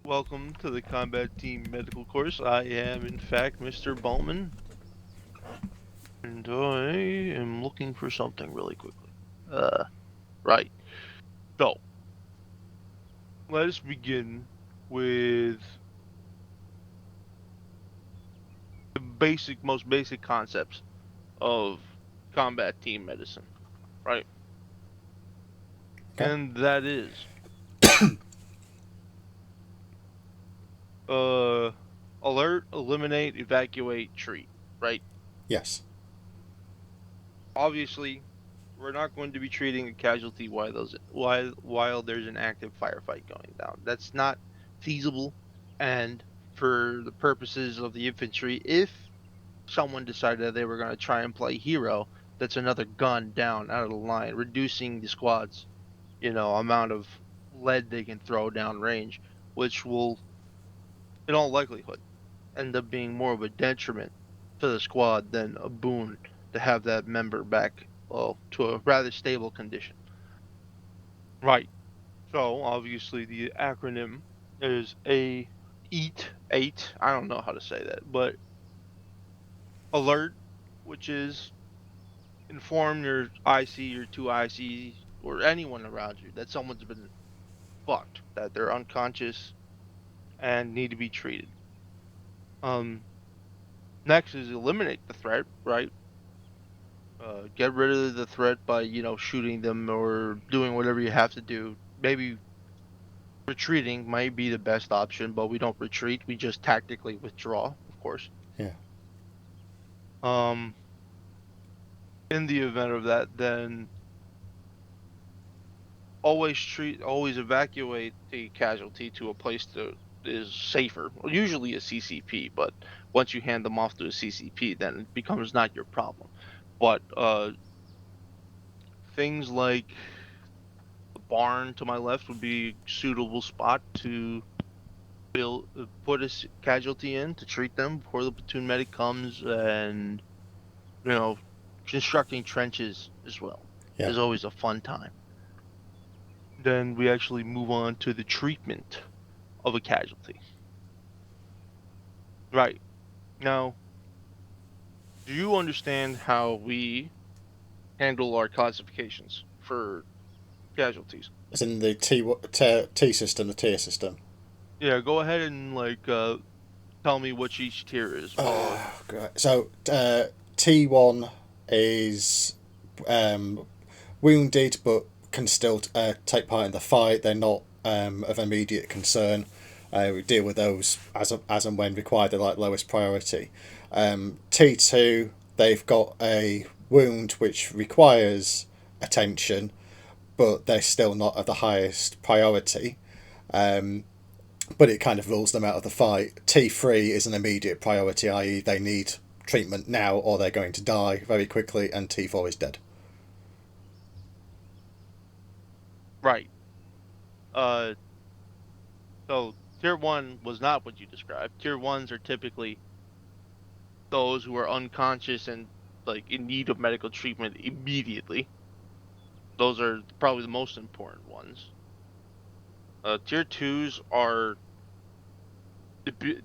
Welcome to the Combat Team Medical Course. I am, in fact, Mr. Bowman, and I am looking for something really quickly. Right. So, let us begin with the most basic concepts of combat team medicine, right? Okay. And that is, uh, alert, eliminate, evacuate, treat, right? Yes. Obviously, we're not going to be treating a casualty while there's an active firefight going down. That's not feasible. And for the purposes of the infantry, if someone decided that they were going to try and play hero, that's another gun down out of the line, reducing the squad's amount of lead they can throw down range, which will, in all likelihood, end up being more of a detriment to the squad than a boon to have that member back, well, to a rather stable condition. Right. So obviously the acronym is A EAT eight. I don't know how to say that, but alert, which is inform your IC, your two ICs, or anyone around you that someone's been fucked, that they're unconscious and need to be treated. Um, Next is eliminate the threat, right? Get rid of the threat by shooting them or doing whatever you have to do. Maybe retreating might be the best option, but we don't retreat. We just tactically withdraw, of course. Yeah. Um, in the event of that, then always evacuate the casualty to a place that is safer. Well, usually a CCP, but once you hand them off to a CCP, then it becomes not your problem. But things like the barn to my left would be a suitable spot to put a casualty in to treat them before the platoon medic comes, and you know, constructing trenches as well Yeah. is always a fun time. Then we actually move on to the treatment of a casualty. Right. Now, do you understand how we handle our classifications for casualties? As in the T system, the tier system. Yeah, go ahead and tell me what each tier is. Well, Great. So T1 is um, wounded but can still take part in the fight. They're not of immediate concern. We deal with those as and when required. They're like lowest priority. T2, they've got a wound which requires attention, but they're still not of the highest priority. But it kind of rules them out of the fight. T3 is an immediate priority, i.e., they need treatment now or they're going to die very quickly, and T4 is dead. right. Uh, so tier one was not what you described. Tier ones are typically those who are unconscious and in need of medical treatment immediately. Those are probably the most important ones. Tier twos are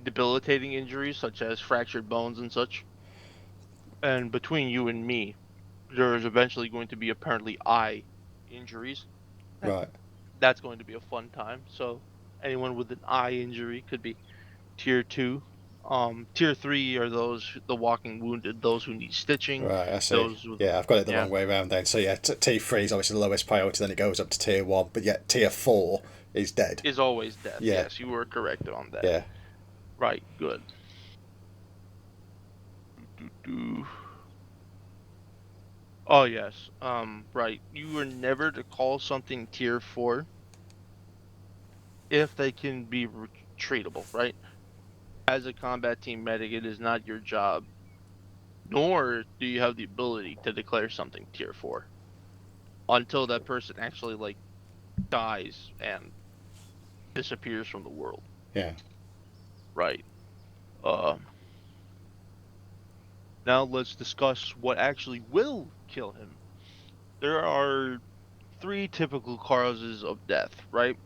debilitating injuries such as fractured bones and such. And between you and me, there is eventually going to be apparently eye injuries. Right. That's going to be a fun time. So anyone with an eye injury could be tier two. Tier three are those the walking wounded, those who need stitching, Right, I see. those with Yeah, I've got it the yeah wrong way around then. So yeah, T3 is obviously the lowest priority, then it goes up to tier 1, but yet tier 4 is dead. is always death. Yeah, Yes, you were correct on that. yeah. Right, good. Do. Oh yes. Right. You are never to call something tier four if they can be treatable, right? As a combat team medic, it is not your job, nor do you have the ability to declare something tier four until that person actually dies and disappears from the world. Yeah. Right. Uh, Now let's discuss what actually will kill him. There are three typical causes of death, right?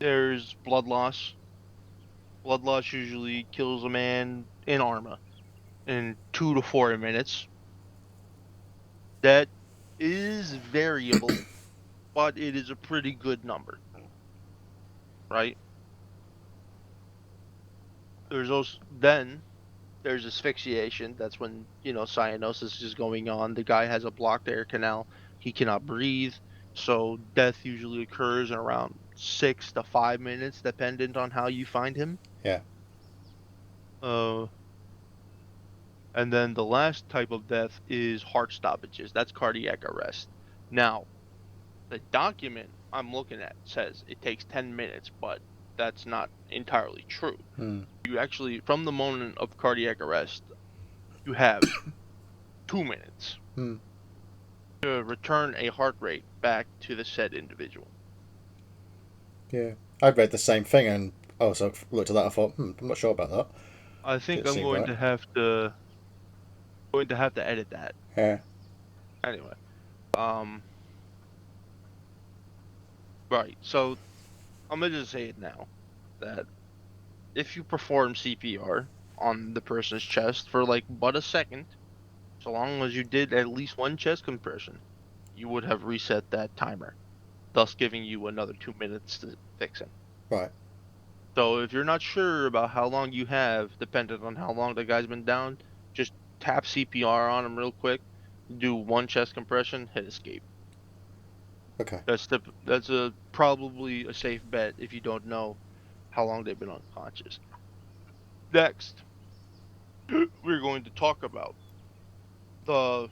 There's blood loss. Blood loss usually kills a man in ArmA in 2 to 4 minutes. That is variable, but it is a pretty good number, right? There's also then there's asphyxiation. That's when cyanosis is going on. The guy has a blocked air canal. He cannot breathe. So death usually occurs in around 6 to 5 minutes, dependent on how you find him. Yeah. Uh, and then the last type of death is heart stoppages. That's cardiac arrest. Now, the document I'm looking at says it takes 10 minutes, but that's not entirely true. Hmm. You actually, from the moment of cardiac arrest, you have 2 minutes Hmm. to return a heart rate back to the said individual. Yeah. I read the same thing and also looked at that and thought, I'm not sure about that. I think Didn't I'm seem right. going to have to edit that. Yeah. Anyway, um, right. So I'm gonna just say it now that if you perform CPR on the person's chest for like but a second, so long as you did at least one chest compression, you would have reset that timer, thus giving you another 2 minutes to fix him. Right. So if you're not sure about how long you have, depending on how long the guy's been down, just tap CPR on him real quick, do one chest compression, hit escape. Okay. That's a probably a safe bet if you don't know how long they've been unconscious. Next, we're going to talk about the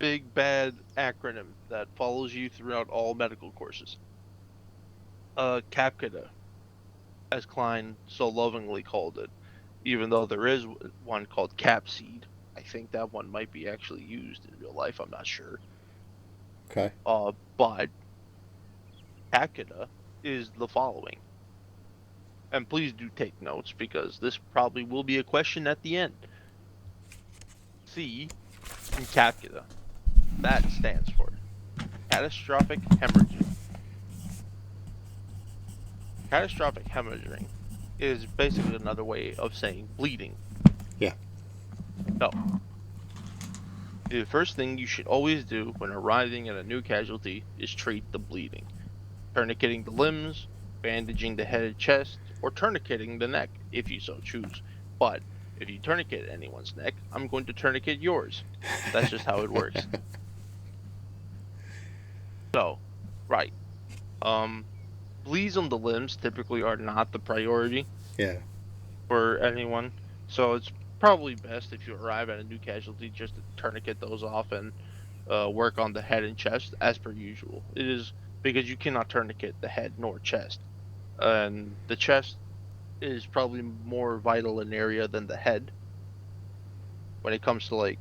big bad acronym that follows you throughout all medical courses. CAPCADA, as Klein so lovingly called it, even though there is one called CAPSEED. I think that one might be actually used in real life. I'm not sure. Okay. But CAPCADA is the following. And please do take notes because this probably will be a question at the end. C in CAPCADA. That stands for catastrophic hemorrhaging. Catastrophic hemorrhaging is basically another way of saying bleeding. Yeah. So, the first thing you should always do when arriving at a new casualty is treat the bleeding. Tourniqueting the limbs, bandaging the head and chest, or tourniqueting the neck if you so choose. But if you tourniquet anyone's neck, I'm going to tourniquet yours. That's just how it works. So, right. Um, Bleeds on the limbs typically are not the priority Yeah. for anyone. So it's probably best if you arrive at a new casualty just to tourniquet those off and work on the head and chest as per usual. It is because you cannot tourniquet the head nor chest, and the chest is probably more vital an area than the head when it comes to like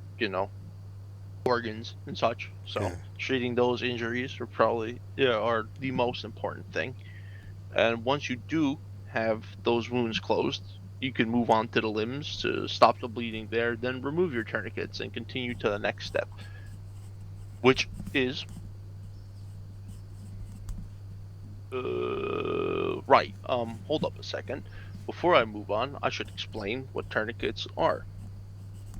organs and such. So Yeah. treating those injuries are probably are the most important thing. And once you do have those wounds closed, you can move on to the limbs to stop the bleeding there, then remove your tourniquets and continue to the next step, which is right. Hold up a second. Before I move on, I should explain what tourniquets are.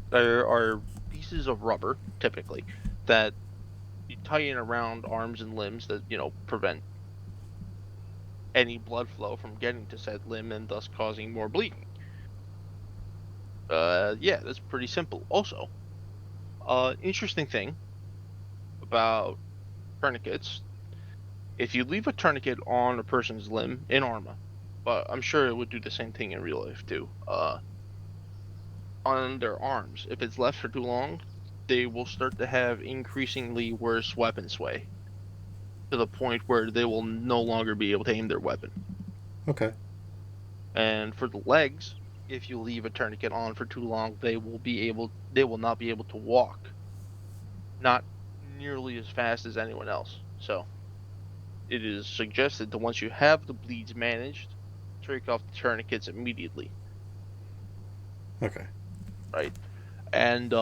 There are pieces of rubber, typically, that you tie in around arms and limbs that, prevent any blood flow from getting to said limb and thus causing more bleeding. Yeah, that's pretty simple. Also, interesting thing about tourniquets, if you leave a tourniquet on a person's limb in ArmA, but I'm sure it would do the same thing in real life too. On their arms, if it's left for too long, they will start to have increasingly worse weapon sway to the point where they will no longer be able to aim their weapon. Okay. And for the legs, if you leave a tourniquet on for too long, they will not be able to walk, not nearly as fast as anyone else. So it is suggested that once you have the bleeds managed, take off the tourniquets immediately, Okay. right? And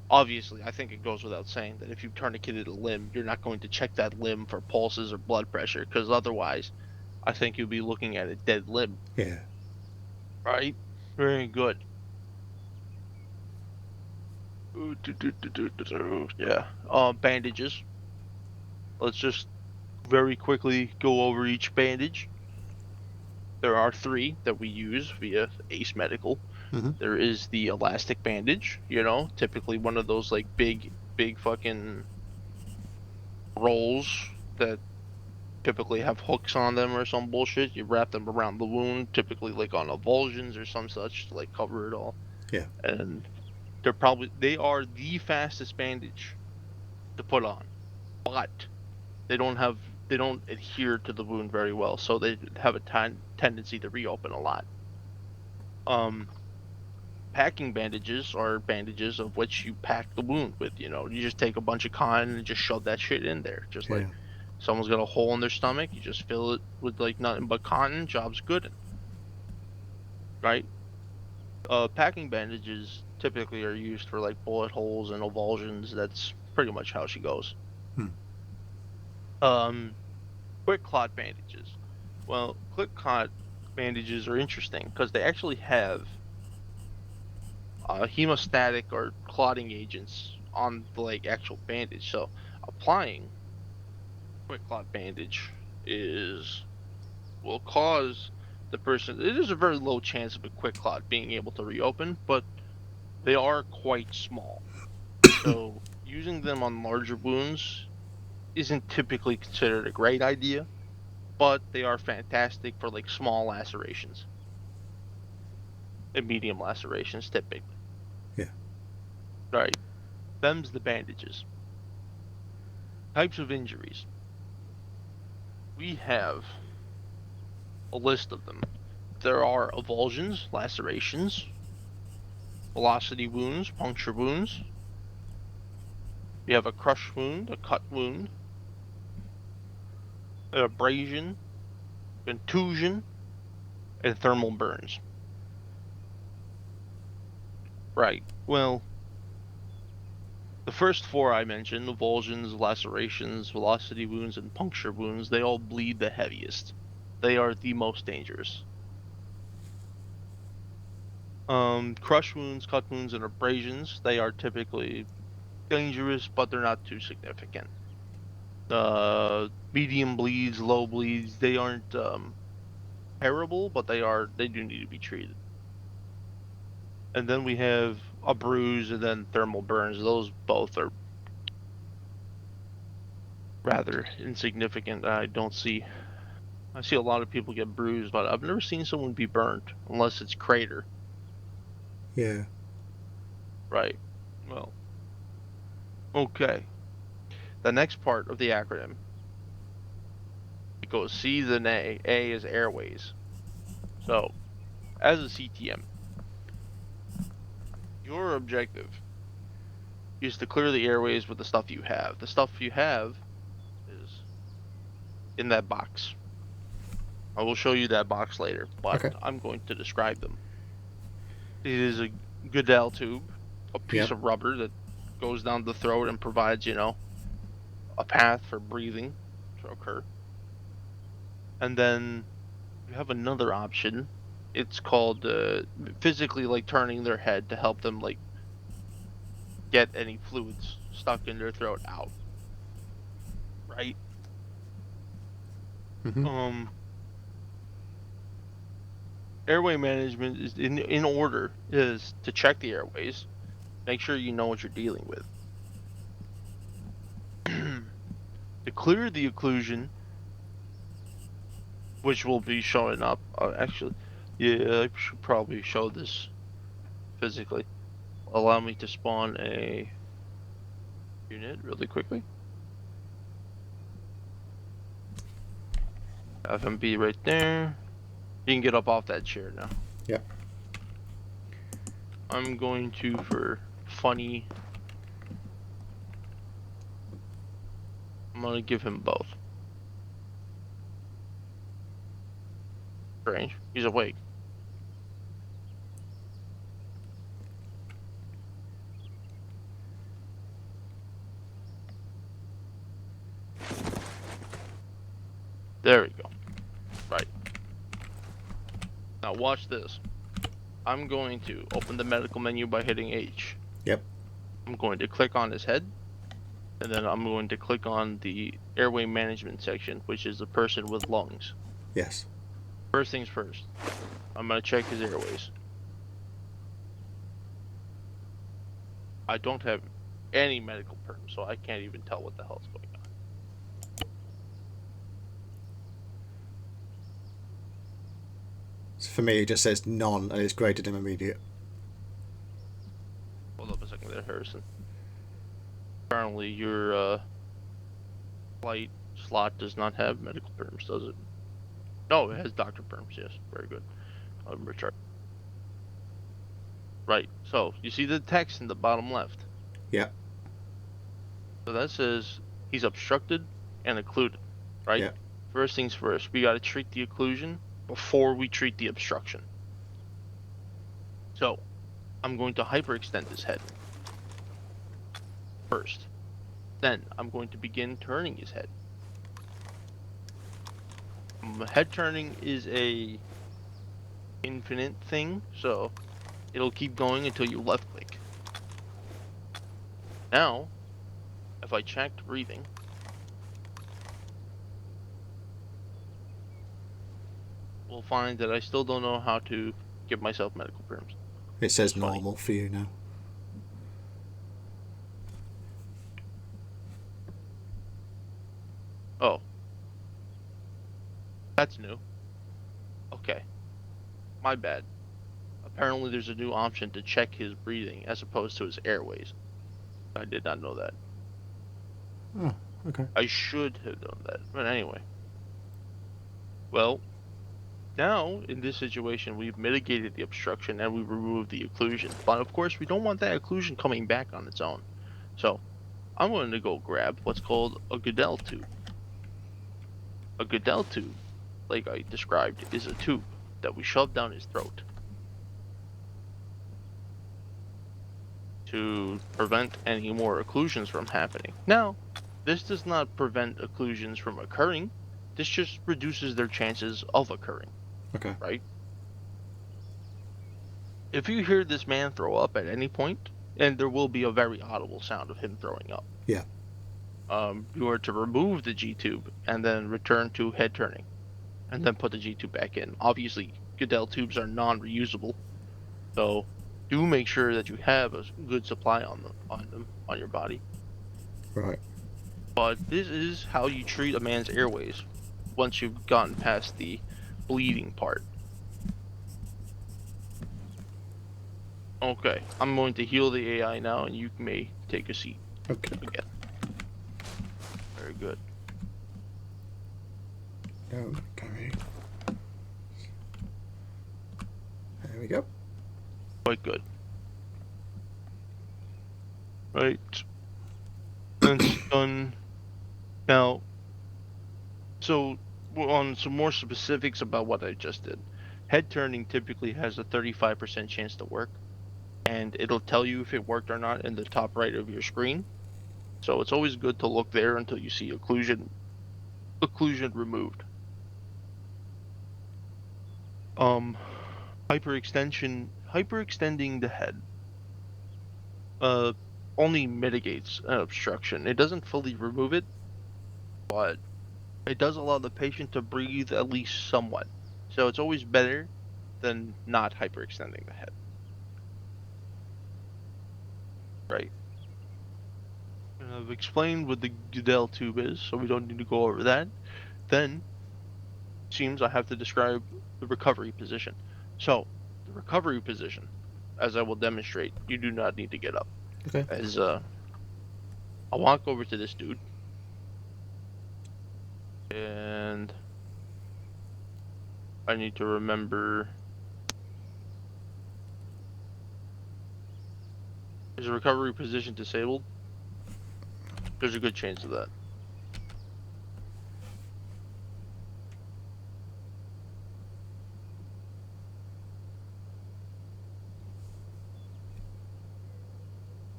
Obviously, I think it goes without saying that if you tourniqueted a limb, you're not going to check that limb for pulses or blood pressure, because otherwise, I think you'll be looking at a dead limb, Yeah. right? Very good. Yeah. Bandages. Let's just very quickly go over each bandage. There are three that we use via Ace Medical. Mm-hmm. There is the elastic bandage, you know, typically one of those like big fucking rolls that typically have hooks on them or some bullshit. You wrap them around the wound, typically like on avulsions or some such to like cover it all. Yeah. And they are the fastest bandage to put on, but they don't have they don't adhere to the wound very well, so they have a tendency to reopen a lot. Um, Packing bandages are bandages of which you pack the wound with. You know, you just take a bunch of cotton and just shove that shit in there, just like Yeah. someone's got a hole in their stomach. You just fill it with like nothing but cotton. Job's good, right? Packing bandages typically are used for like bullet holes and avulsions. That's pretty much how she goes. Hmm. Um, Quick clot bandages. Well, quick clot bandages are interesting because they actually have hemostatic or clotting agents on the like actual bandage. So applying quick clot bandage is will cause the person. It is a very low chance of a quick clot being able to reopen, but they are quite small. So using them on larger wounds isn't typically considered a great idea, but they are fantastic for like small lacerations and medium lacerations typically. Yeah. Right. Them's the bandages. Types of injuries. We have a list of them. There are avulsions, lacerations, velocity wounds, puncture wounds. You have a crush wound, a cut wound, an abrasion, contusion, and thermal burns. Right. Well, the first four I mentioned, avulsions, lacerations, velocity wounds, and puncture wounds, they all bleed the heaviest. They are the most dangerous. Crush wounds, cut wounds, and abrasions, they are typically dangerous, but they're not too significant. Medium bleeds, low bleeds, they aren't terrible, but they do need to be treated. And then we have a bruise and then thermal burns. Those both are rather insignificant. I see a lot of people get bruised, but I've never seen someone be burnt unless it's crater, Yeah. right? Well, okay. The next part of the acronym, it goes C then A. A is airways. So, as a CTM, your objective is to clear the airways with the stuff you have. The stuff you have is in that box. I will show you that box later, but Okay. I'm going to describe them. It is a Goodell tube, a Yeah. piece of rubber that goes down the throat and provides, a path for breathing to occur. And then you have another option. It's called physically like turning their head to help them like get any fluids stuck in their throat out, right? Mm-hmm. Um, Airway management is in order is to check the airways, make sure you know what you're dealing with. To clear the occlusion, which will be showing up. Actually, yeah, I should probably show this physically. Allow me to spawn a unit really quickly. FMB right there. You can get up off that chair now. Yeah. I'm going to, for funny, I'm going to give him both. Strange. He's awake. There we go. Right. Now watch this. I'm going to open the medical menu by hitting H. Yep. I'm going to click on his head, and then I'm going to click on the airway management section, which is the person with lungs. Yes. First things first, I'm going to check his airways. I don't have any medical perms, so I can't even tell what the hell's going on. So for me, it just says none, and it's graded him immediate. Hold up a second there, Harrison. Apparently your flight slot does not have medical perms, does it? No, it has doctor perms, yes. Very good. Richard. Right, so you see the text in the bottom left. Yeah. So that says he's obstructed and occluded, right? Yeah. First things first, we got to treat the occlusion before we treat the obstruction. So I'm going to hyperextend his head first. Then I'm going to begin turning his head. Head turning is a infinite thing, so it'll keep going until you left click. Now, if I checked breathing, we'll find that I still don't know how to give myself medical perms. It says It's funny. normal for you now. Oh, that's new. Okay, my bad. Apparently there's a new option to check his breathing as opposed to his airways. I did not know that. Oh, okay. I should have done that. But anyway. Well, now in this situation we've mitigated the obstruction and we've removed the occlusion. But of course we don't want that occlusion coming back on its own. So I'm going to go grab what's called a Goodell tube. A Goodell tube, like I described, is a tube that we shove down his throat to prevent any more occlusions from happening. Now, this does not prevent occlusions from occurring. This just reduces their chances of occurring, Okay. right? If you hear this man throw up at any point, and there will be a very audible sound of him throwing up, Yeah. you are to remove the G-tube and then return to head turning, and then put the G-tube back in. Obviously, Goodell tubes are non-reusable, so do make sure that you have a good supply on your body. Right. But this is how you treat a man's airways once you've gotten past the bleeding part. Okay, I'm going to heal the AI now, and you may take a seat Okay. again. Very good. Okay. There we go. Quite good. Right. That's done. Now, so on some more specifics about what I just did. Head turning typically has a 35% chance to work, and it'll tell you if it worked or not in the top right of your screen. So it's always good to look there until you see occlusion removed. Um, hyperextending the head uh only mitigates an obstruction. It doesn't fully remove it, but it does allow the patient to breathe at least somewhat. So it's always better than not hyperextending the head. Right. And I've explained what the Goodell tube is, so we don't need to go over that. Then seems I have to describe the recovery position. So the recovery position, as I will demonstrate, you do not need to get up. Okay. As I'll walk over to this dude, and I need to remember. Is the recovery position disabled? There's a good chance of that.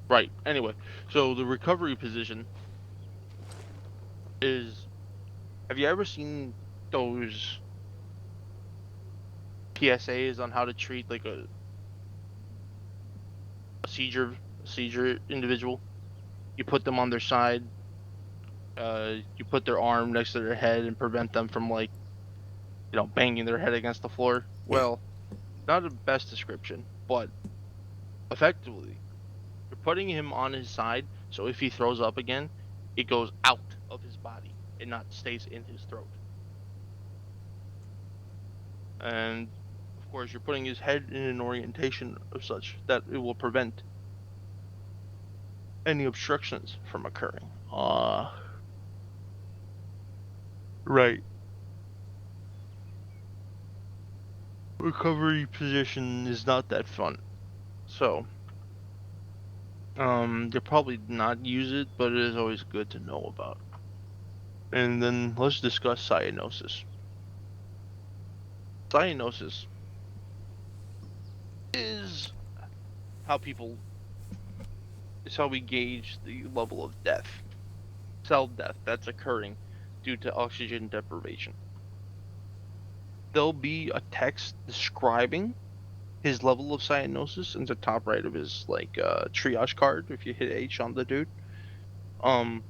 Right. Anyway, so the recovery position is. Have you ever seen those PSAs on how to treat like a seizure individual. You put them on their side. You put their arm next to their head and prevent them from like banging their head against the floor. Yeah. Well, not the best description, but effectively, you're putting him on his side, so if he throws up again, it goes out of his body and not stays in his throat. And of course, you're putting his head in an orientation of such that it will prevent any obstructions from occurring. Right. Recovery position is not that fun. So, you'll probably not use it, but it is always good to know about. And then let's discuss cyanosis. Cyanosis is how people is how we gauge the level of death, cell death that's occurring due to oxygen deprivation. There'll be a text describing his level of cyanosis in the top right of his triage card if you hit H on the dude. Um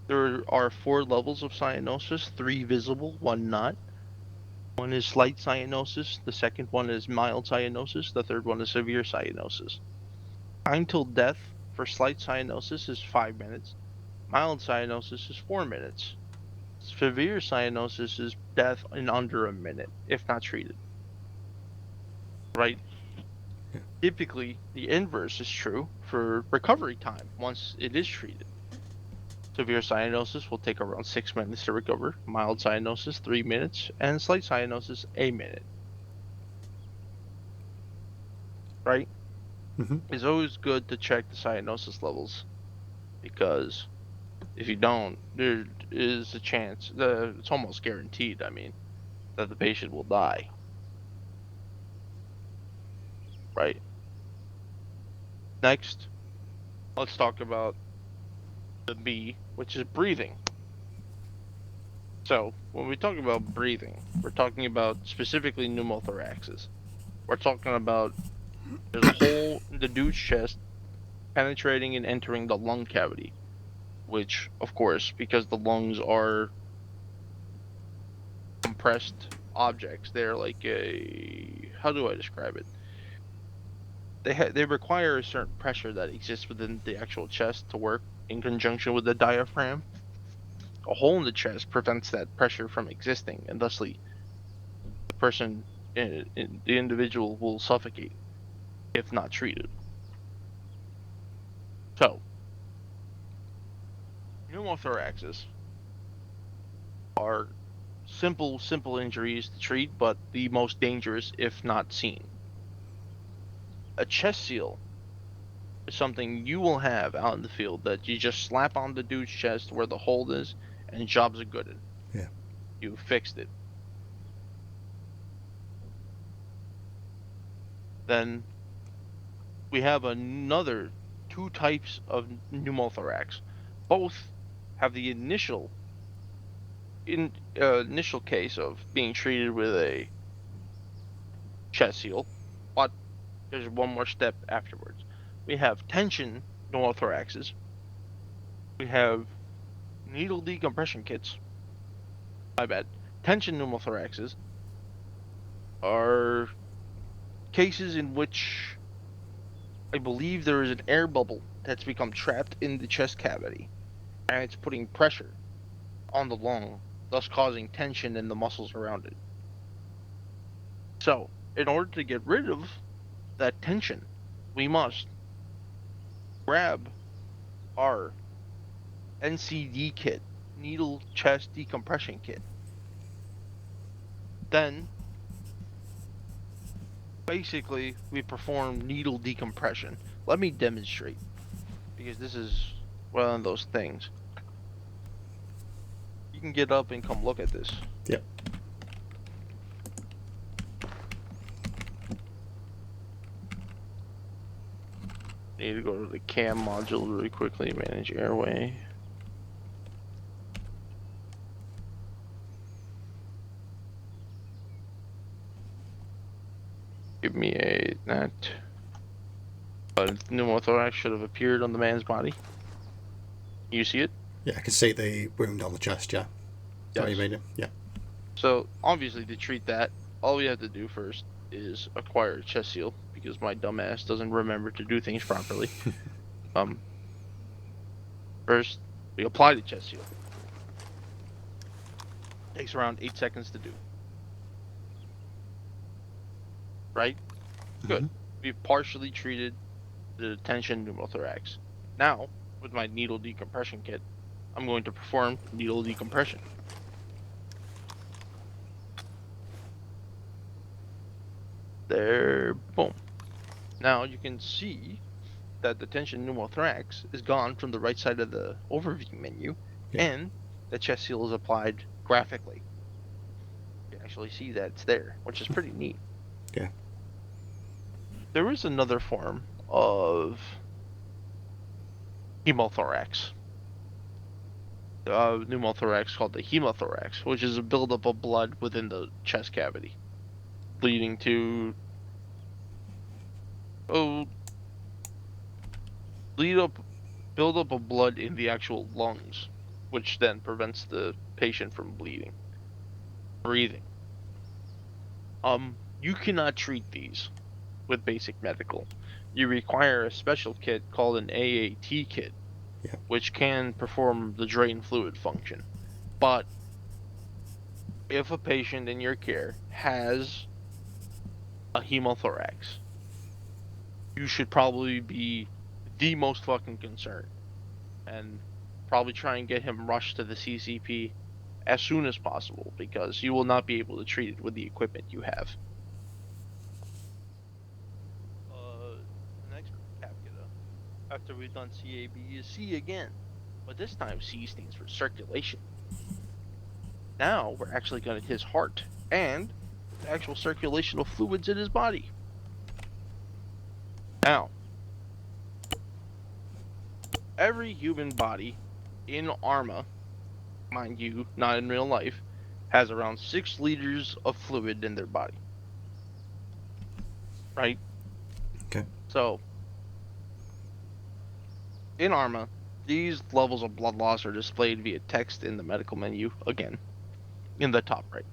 there are 4 levels of cyanosis, 3 visible, 1 not. One is slight cyanosis, the second one is mild cyanosis, the third one is severe cyanosis. Time till death for slight cyanosis is 5 minutes. Mild cyanosis is 4 minutes. Severe cyanosis is death in under a minute if not treated. Right? Yeah. Typically, the inverse is true for recovery time once it is treated. Severe cyanosis will take around 6 minutes to recover, mild cyanosis 3 minutes, and slight cyanosis a minute. Right? Mm-hmm. It's always good to check the cyanosis levels because if you don't, there is a chance, it's almost guaranteed, I mean, that the patient will die. Right? Next, let's talk about the B, which is breathing. So, when we talk about breathing, we're talking about specifically pneumothoraxes. We're talking about there's a hole in the dude's chest penetrating and entering the lung cavity, which, of course, because the lungs are compressed objects, they're like a how do I describe it? They require a certain pressure that exists within the actual chest to work in conjunction with the diaphragm. A hole in the chest prevents that pressure from existing, and thusly the person, the individual, will suffocate if not treated. So, pneumothoraxes are simple injuries to treat, but the most dangerous if not seen. A chest seal is something you will have out in the field that you just slap on the dude's chest where the hole is, and jobs are good. Yeah. You fixed it. Then we have another 2 types of pneumothorax. Both have the initial case of being treated with a chest seal, but there's one more step afterwards. We have tension pneumothoraxes. We have needle decompression kits. My bad. Tension pneumothoraxes are cases in which I believe there is an air bubble that's become trapped in the chest cavity, and it's putting pressure on the lung, thus causing tension in the muscles around it. So, in order to get rid of that tension, we must grab our NCD kit, needle chest decompression kit. Then, basically, we perform needle decompression. Let me demonstrate, because this is one of those things. You can get up and come look at this. Yep. Need to go to the cam module really quickly, manage airway. Give me that. Pneumothorax should have appeared on the man's body. You see it? Yeah, I can see the wound on the chest. Yeah, is that what you Yes. mean? Yeah. So obviously to treat that, all we have to do first is acquire a chest seal because my dumbass doesn't remember to do things properly. Um, First we apply the chest seal. Takes around 8 seconds to do. Right? Good. Hmm. We've partially treated the tension pneumothorax. Now, with my needle decompression kit, I'm going to perform needle decompression. There, boom. Now you can see that the tension pneumothorax is gone from the right side of the overview menu, Yeah. and the chest seal is applied graphically. You can actually see that it's there, which is pretty neat. Yeah. There is another form of hemothorax, pneumothorax called the hemothorax, which is a buildup of blood within the chest cavity, leading to oh, lead up buildup of blood in the actual lungs, which then prevents the patient from breathing. You cannot treat these with basic medical. You require a special kit called an AAT kit, Yeah. which can perform the drain fluid function. But if a patient in your care has a hemothorax, you should probably be the most fucking concerned and probably try and get him rushed to the CCP as soon as possible because you will not be able to treat it with the equipment you have. The next capita after we've done CAB is C again, but this time C stands for circulation. Now we're actually going to his heart and the actual circulation of fluids in his body. Now, every human body in ArmA, mind you, not in real life, has around 6 liters of fluid in their body, right? Okay. So, in ArmA, these levels of blood loss are displayed via text in the medical menu, again, in the top right.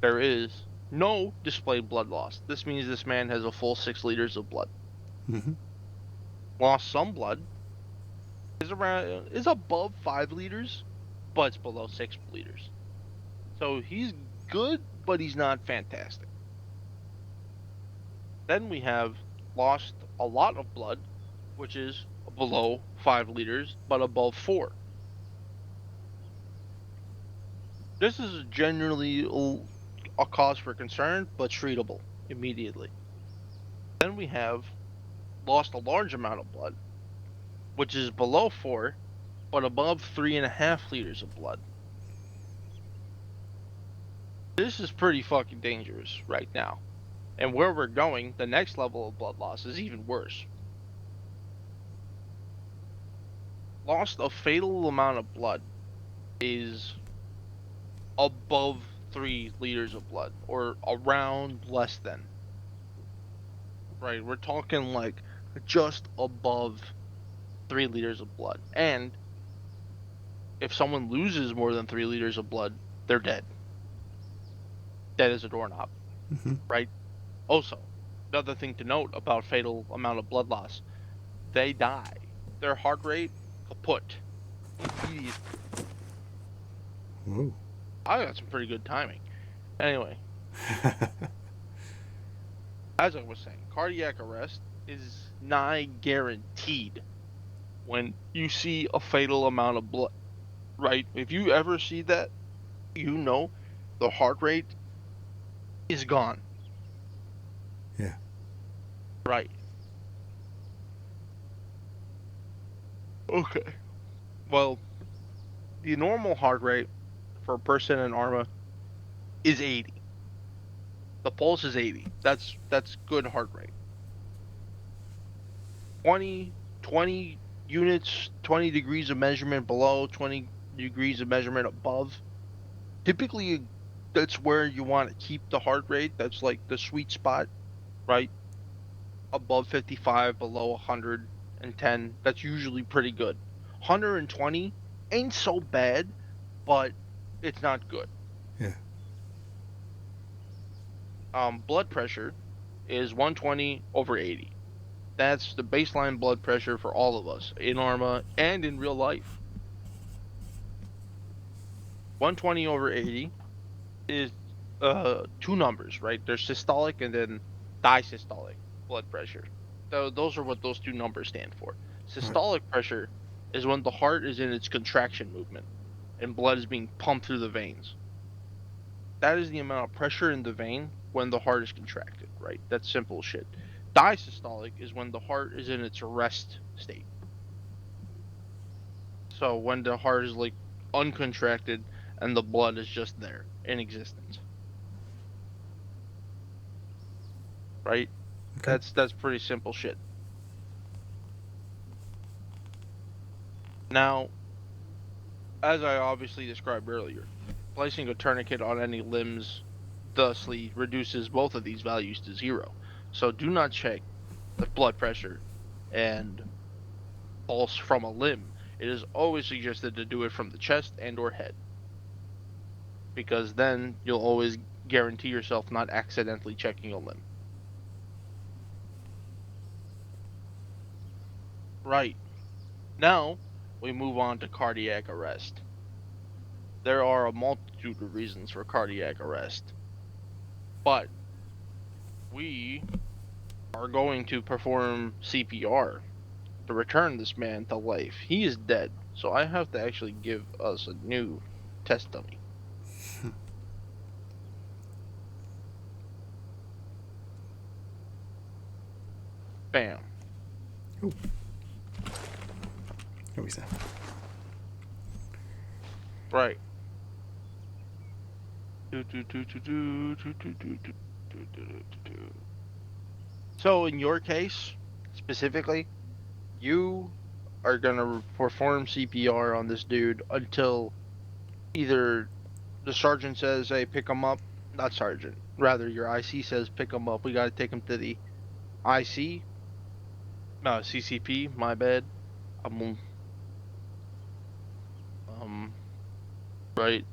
There is no displayed blood loss. This means this man has a full 6 liters of blood. Hmm. Lost some blood is above 5 liters, but it's below 6 liters. So he's good, but he's not fantastic. Then we have lost a lot of blood, which is below 5 liters, but above 4. This is generally a cause for concern, but treatable immediately. Then we have lost a large amount of blood, which is below 4, but above 3.5 liters of blood. This is pretty fucking dangerous right now. And where we're going, the next level of blood loss is even worse. Lost a fatal amount of blood is above 3 liters of blood, or around less than. Right? We're talking like just above 3 liters of blood. And if someone loses more than 3 liters of blood, they're dead. Dead as a doorknob. Hmm. Right? Also, another thing to note about fatal amount of blood loss, they die. Their heart rate kaput immediately. Ooh. I got some pretty good timing. Anyway, as I was saying, cardiac arrest is nigh guaranteed when you see a fatal amount of blood, right? If you ever see that, you know the heart rate is gone, Yeah. right? Okay. Well, the normal heart rate for a person in ARMA is 80. The pulse is 80. That's good heart rate. 20 units, 20 degrees of measurement below, 20 degrees of measurement above. Typically, that's where you want to keep the heart rate. That's like the sweet spot. right? Above 55, below 110, that's usually pretty good. 120 ain't so bad, but it's not good. Yeah. Blood pressure is 120 over 80. That's the baseline blood pressure for all of us in ArmA and in real life. 120 over 80 is two numbers, right? There's systolic and then diastolic blood pressure. So those are what those two numbers stand for. Right. Systolic pressure is when the heart is in its contraction movement and blood is being pumped through the veins. That is the amount of pressure in the vein when the heart is contracted, right? That's simple shit. Diastolic is when the heart is in its rest state. So when the heart is like uncontracted and the blood is just there in existence, right? Okay. That's pretty simple shit. Now, as I obviously described earlier, placing a tourniquet on any limbs thusly reduces both of these values to zero. So do not check the blood pressure and pulse from a limb. It is always suggested to do it from the chest and or head, because then you'll always guarantee yourself not accidentally checking a limb. Right. Now, we move on to cardiac arrest. There are a multitude of reasons for cardiac arrest, but we are going to perform CPR to return this man to life. He is dead, so I have to actually give us a new test dummy. Bam. Oh, who is that? Right. So in your case, specifically, you are gonna perform CPR on this dude until either the sergeant says, "Hey, pick him up." Not sergeant, rather your IC says, "Pick him up. We gotta take him to the IC." No, CCP. My bad. Um, um, right.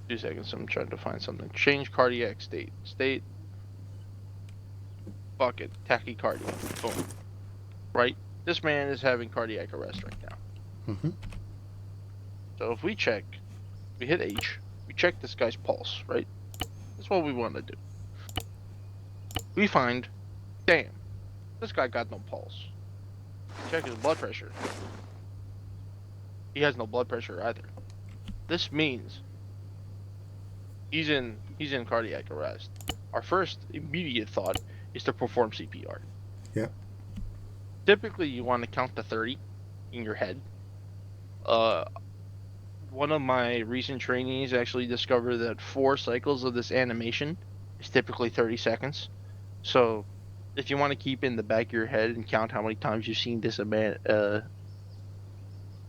2 seconds. I'm trying to find something. Change cardiac state. State. Fuck it. Tachycardia. Boom. Right. This man is having cardiac arrest right now. Mm-hmm. So if we check, we hit H. We check this guy's pulse. Right. That's what we want to do. We find, damn, this guy got no pulse. Check his blood pressure. He has no blood pressure either. This means he's in cardiac arrest. Our first immediate thought is to perform CPR. Yeah. Typically, you want to count to 30 in your head. Uh, One of my recent trainees actually discovered that 4 cycles of this animation is typically 30 seconds. So, if you want to keep in the back of your head and count how many times you've seen this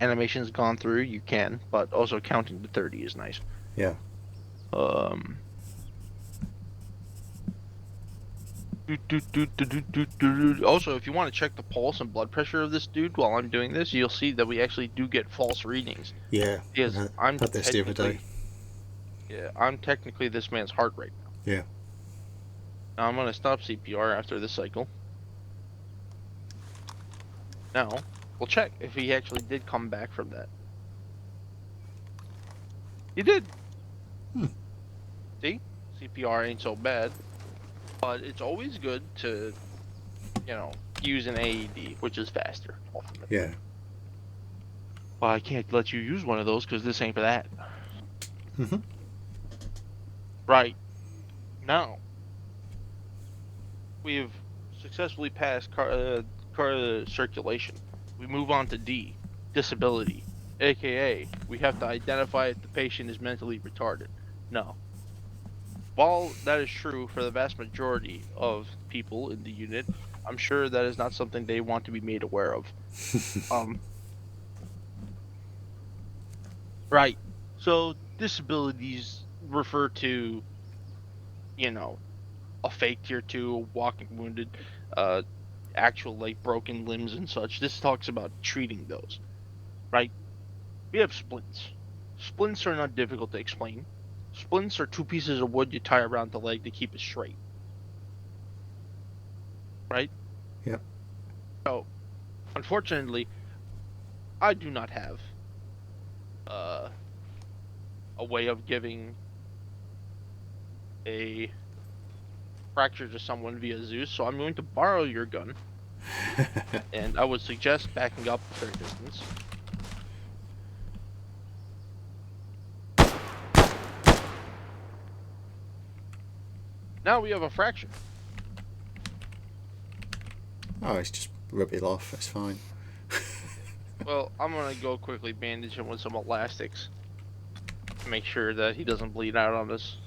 animation's gone through, you can. But also counting to 30 is nice. Yeah. Um, Also, if you want to check the pulse and blood pressure of this dude while I'm doing this, you'll see that we actually do get false readings. Yeah. I Because I'm had this the other day. technically, yeah, I'm technically this man's heart rate now. Yeah. Now I'm gonna stop CPR after this cycle. Now we'll check if he actually did come back from that. He did. Hmm. See, CPR ain't so bad, but it's always good to, use an AED, which is faster ultimately. Yeah. Well, I can't let you use one of those because this ain't for that. Mm-hmm. Right. Now, we've successfully passed car circulation. We move on to D, disability, aka we have to identify if the patient is mentally retarded. No. While that is true for the vast majority of people in the unit, I'm sure that is not something they want to be made aware of. Um, right. So disabilities refer to you know, a fake tier 2, walking wounded, uh, actual like broken limbs and such. This talks about treating those, right? We have splints. Splints are not difficult to explain. Splints are two pieces of wood you tie around the leg to keep it straight, right? Yep. So, unfortunately, I do not have uh, a way of giving a fracture to someone via Zeus, so I'm going to borrow your gun, and I would suggest backing up a fair distance. Now we have a fracture. Oh, it's just rub it off. It's fine. Well, I'm gonna go quickly bandage him with some elastics to make sure that he doesn't bleed out on us.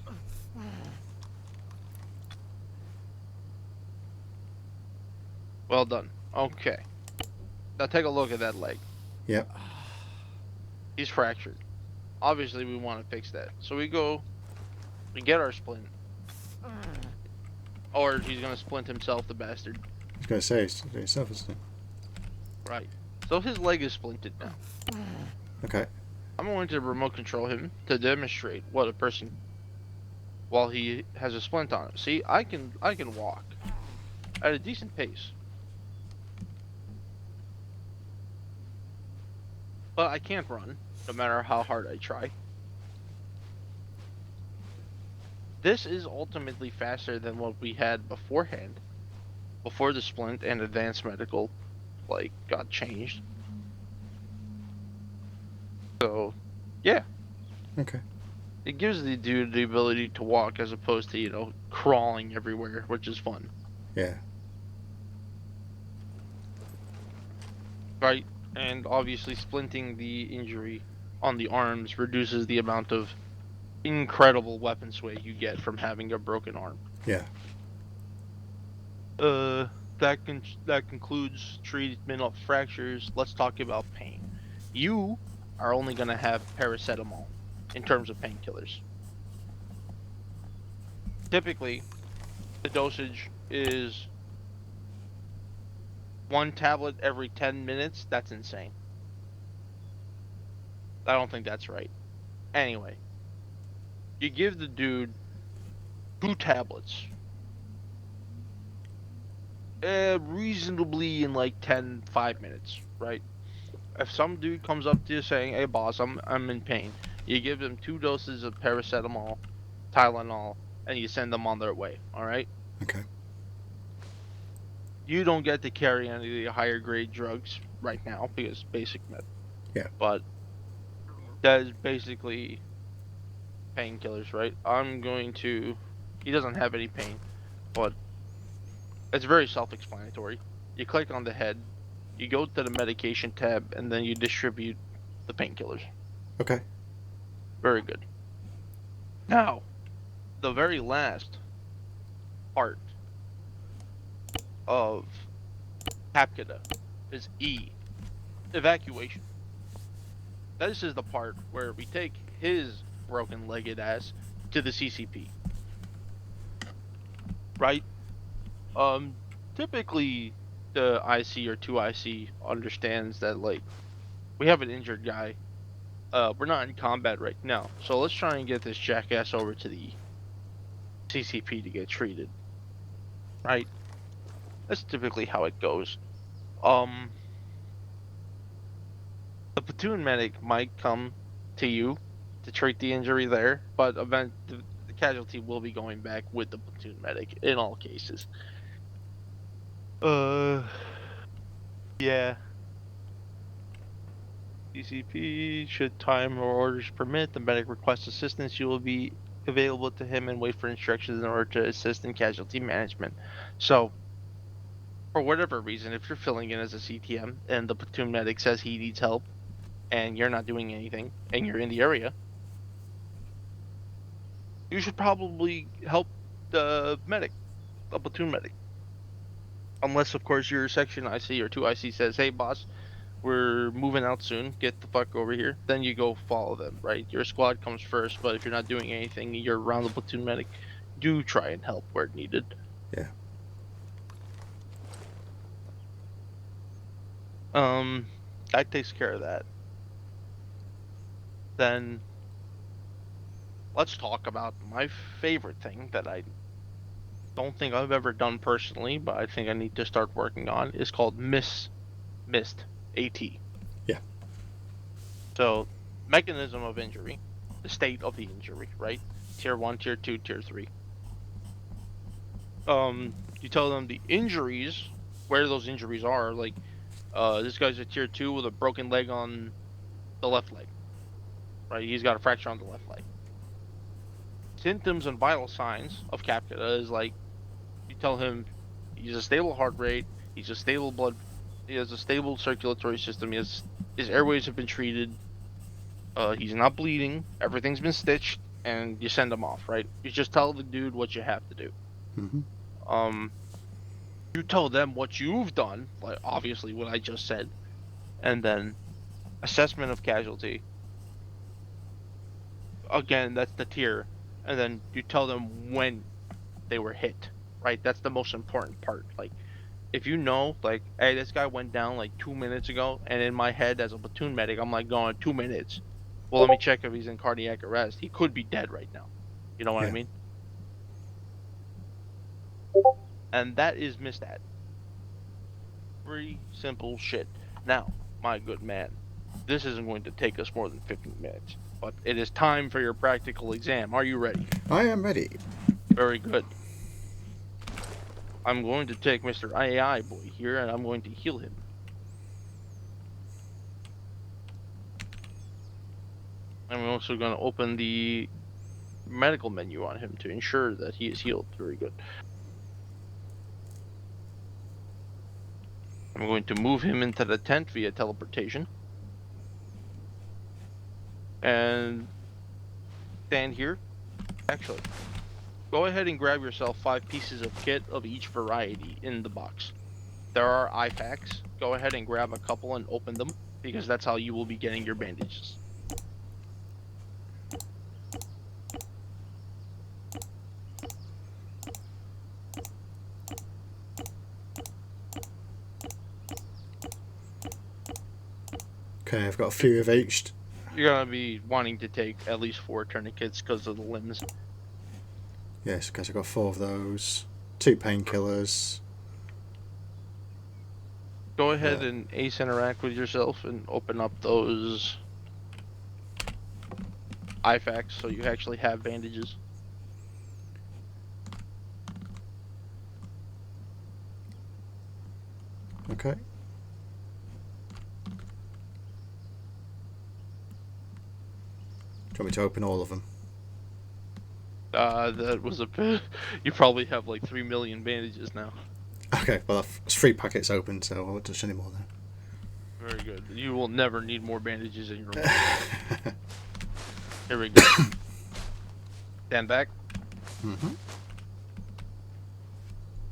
Well done. Okay. Now take a look at that leg. Yep. He's fractured. Obviously, we want to fix that. So we get our splint. Or he's gonna splint himself, the bastard. I was going to say, it's yourself, isn't it? Right. So his leg is splinted now. Okay. I'm going to remote control him to demonstrate what a person while he has a splint on him. See, I can walk at a decent pace. But I can't run, no matter how hard I try. This is ultimately faster than what we had beforehand, before the splint and advanced medical like got changed. So, yeah, Okay. it gives the dude the ability to walk as opposed to crawling everywhere, which is fun, Yeah. right? And obviously, splinting the injury on the arms reduces the amount of incredible weapon sway you get from having a broken arm. Yeah. Uh, that concludes treatment of fractures. Let's talk about pain. You are only gonna have paracetamol in terms of painkillers. Typically, the dosage is 1 tablet every 10 minutes. That's insane. I don't think that's right. Anyway, you give the dude 2 tablets, reasonably in like 5 minutes, right? If some dude comes up to you saying, "Hey boss, I'm in pain," you give them 2 doses of paracetamol, Tylenol, and you send them on their way. All right. Okay. You don't get to carry any of the higher grade drugs right now because basic med. Yeah. But that is basically painkillers, right? I'm going to. He doesn't have any pain, but it's very self-explanatory. You click on the head, you go to the medication tab, and then you distribute the painkillers. Okay. Very good. Now, the very last part of Capcada is E, evacuation. This is the part where we take his broken legged ass to the CCP, right? Um, Typically the IC or 2IC understands that like we have an injured guy. We're not in combat right now, so let's try and get this jackass over to the CCP to get treated, right? That's typically how it goes. Um, the platoon medic might come to you to treat the injury there, but the casualty will be going back with the platoon medic in all cases. Uh, yeah. CCP, should time or orders permit, the medic requests assistance, you will be available to him and wait for instructions in order to assist in casualty management. So, for whatever reason, if you're filling in as a CTM and the platoon medic says he needs help and you're not doing anything and you're in the area, you should probably help the medic, the platoon medic. Unless, of course, your section IC or 2IC says, "Hey, boss, we're moving out soon. Get the fuck over here." Then you go follow them, right? Your squad comes first, but if you're not doing anything, you're around the platoon medic. do try and help where needed. Yeah. That takes care of that. Then let's talk about my favorite thing that I don't think I've ever done personally, but I think I need to start working on is called mist AT. Yeah. So mechanism of injury, the state of the injury, right? Tier 1, tier 2, tier 3. You tell them the injuries, where those injuries are, like this guy's a tier 2 with a broken leg on the left leg, right? He's got a fracture on the left leg. Symptoms and vital signs of Capita is like you tell him he's a stable heart rate, he's a stable blood, he has a stable circulatory system, his airways have been treated, he's not bleeding, everything's been stitched, and you send him off, right? You just tell the dude what you have to do. Mm-hmm. Um, you tell them what you've done, like obviously what I just said, and then assessment of casualty. Again, that's the tier, and then you tell them when they were hit, right? That's the most important part. Like, if you know, like, hey, this guy went down like 2 minutes ago, and in my head as a platoon medic, I'm like going 2 minutes. Well, let me check if he's in cardiac arrest. He could be dead right now. You know what I Yeah. mean? And that is Mistat. Pretty simple shit. Now, my good man, this isn't going to take us more than 15 minutes, but it is time for your practical exam. Are you ready? I am ready. Very good. I'm going to take Mr. AI boy here, and I'm going to heal him. I'm also going to open the medical menu on him to ensure that he is healed. Very good. I'm going to move him into the tent via teleportation. And stand here. Actually, go ahead and grab yourself 5 pieces of kit of each variety in the box. There are IFAKs. Go ahead and grab a couple and open them, because that's how you will be getting your bandages. Okay, I've got a few of each. You're going to be wanting to take at least 4 tourniquets because of the limbs. Yes, because I've got 4 of those. 2 painkillers. Go ahead and ace interact with yourself and open up those IFAKs so you actually have bandages. Okay. Do you want me to open all of them? That was a bit. You probably have like 3 million bandages now. Okay, well, that's 3 packets open, so I won't touch any more then. Very good. You will never need more bandages in your life. Here we go. Stand back. Mm-hmm.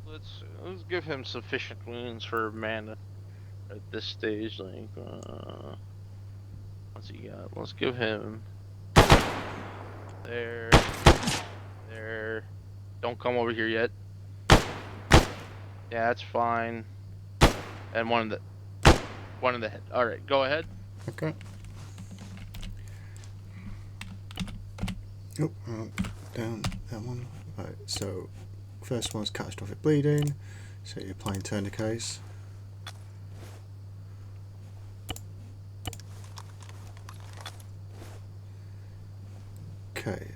Let's give him sufficient wounds for mana at this stage. Like, what's he got? Let's give him there. Don't come over here yet. Yeah, that's fine. And one in the head. All right, go ahead. Okay. Oh, down that one. Right, so first one's catastrophic bleeding. So you're applying tourniquets. Okay.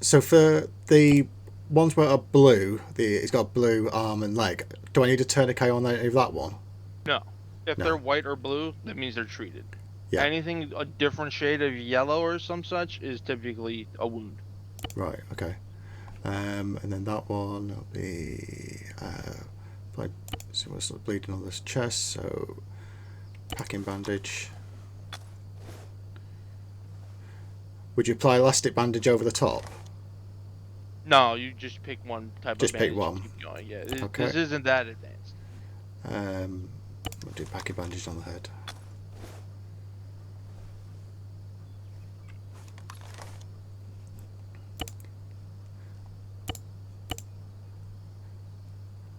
So for the ones that are blue, it's got blue arm and leg. Do I need a tourniquet on any of that one? No. If No. they're white or blue, that means they're treated. Yeah. Anything a different shade of yellow or some such is typically a wound. Right. Okay. And then that one will be so what's bleeding on this chest. So packing bandage. Would you apply elastic bandage over the top? No, you just pick one type Just of pick bandage one. and keep going. Yeah, Okay. this isn't that advanced. We'll do packing bandage on the head.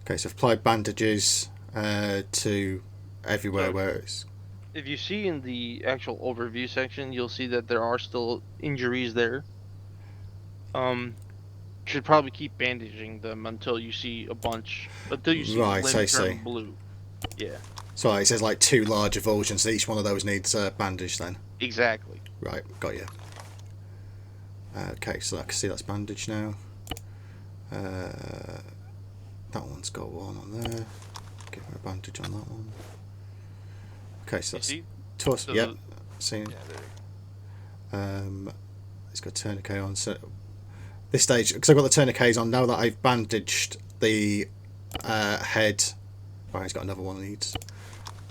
Okay, so I've applied bandages to everywhere So where it's. if you see in the actual overview section, you'll see that there are still injuries there. Should probably keep bandaging them until you see Right, limb I see. turn blue. Yeah, So it says like 2 large avulsions, each one of those needs a bandage then. exactly. Right, got you. Okay, so I can see that's bandaged now. That one's got one on there. Give her a bandage on that one. Okay, so You that's see? torso. So Yep, seen. yeah, there. It's got tourniquet on. So this stage, because I've got the tourniquets on now that I've bandaged the head. Right, he's got another one he needs.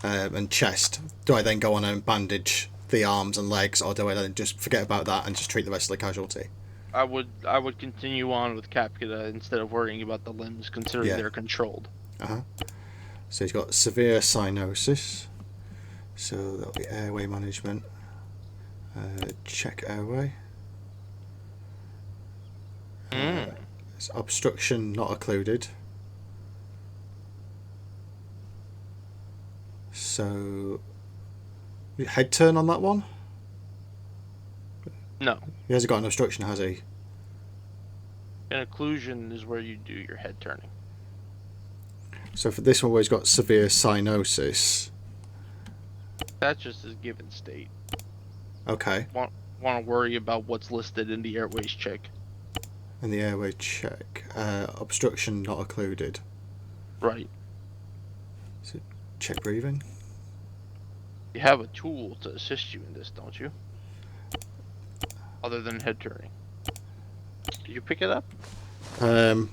And chest. Do I then go on and bandage the arms and legs, or do I then just forget about that and just treat the rest of the casualty? I would continue on with Capita instead of worrying about the limbs, considering Yeah. they're controlled. So he's got severe cyanosis. So that'll be airway management. Check airway. Mm. It's obstruction not occluded. So head turn on that one. No, He hasn't got an obstruction, has he? an occlusion is where you do your head turning. So for this one where he's got severe cyanosis. That's just his given state. Okay. Want to worry about what's listed in the airways check. And the airway check. Obstruction not occluded. Right. So check breathing. You have a tool to assist you in this, don't you? Other than head turning. Did you pick it up? Not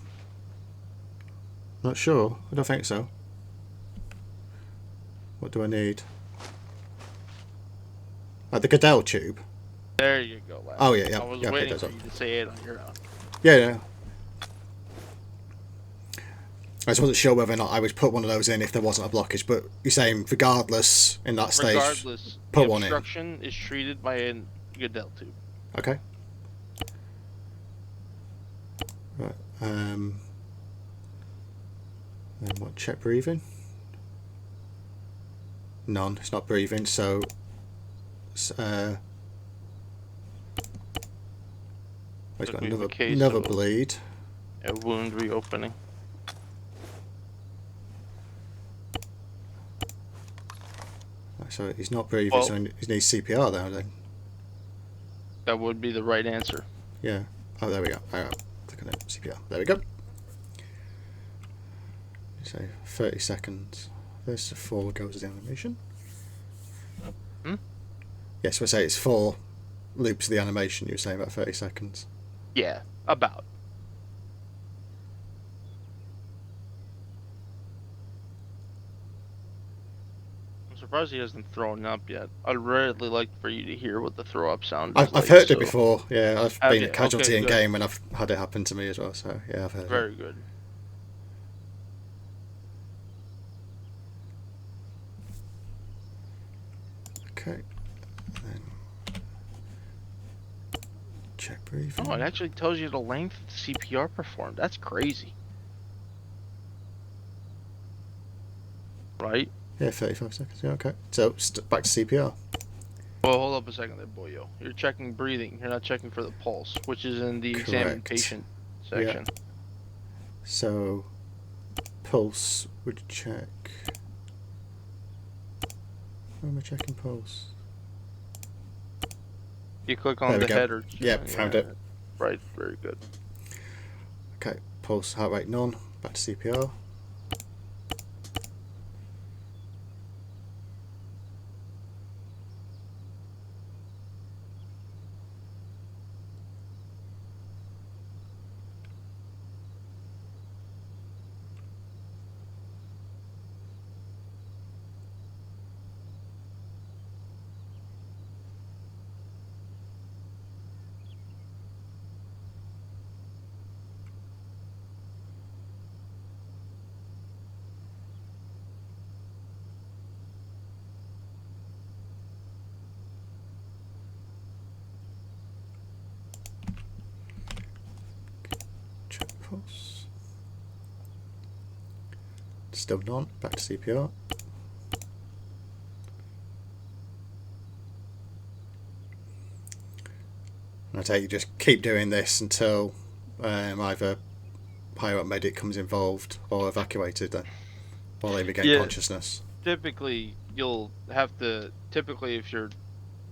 sure. I don't think so. What do I need? The Goodell tube. There you go, lad. Oh yeah. I was Yeah, okay, waiting that's for all. you to say it on your own. Yeah. I just wasn't sure whether or not I would put one of those in if there wasn't a blockage, but you're saying regardless in that stage, Regardless, put the one in. obstruction is treated by a Goodell tube. Okay. Right. Then what? Check breathing. None. It's not breathing. So. He's got Could be the case another of bleed. a wound reopening. Right, so he's not breathing, Well, so he needs CPR now then. that would be the right answer. Yeah. Oh, there we go. Right, click on it. CPR. There we go. So 30 seconds. This 4 goes to the animation. Yes, we say it's 4 loops of the animation. You were saying about 30 seconds. Yeah, about. I'm surprised he hasn't thrown up yet. I'd really like for you to hear what the throw up sound is I've like. heard it before. Yeah, I've Have been a you? casualty Okay, in good. game and I've had it happen to me as well. So yeah, I've heard it. Very good. Okay. Then check breathing. Oh, it actually tells you the length of the CPR performed. That's crazy. Right? Yeah, 35 seconds. Yeah, okay. So back to CPR. Well, hold up a second there, boyo. You're checking breathing. You're not checking for the pulse, which is in the examined Correct. patient section. Yeah. So pulse would check. Where am I checking pulse? You click on There we the go. header. Yep, found it. Right, very good. Okay, pulse, heart rate none. Back to CPR. Check pulse. Still none. Back to CPR. And I take you just keep doing this until either higher up medic comes involved or evacuated then, while they regain Yeah, consciousness. typically you'll have to. Typically, if your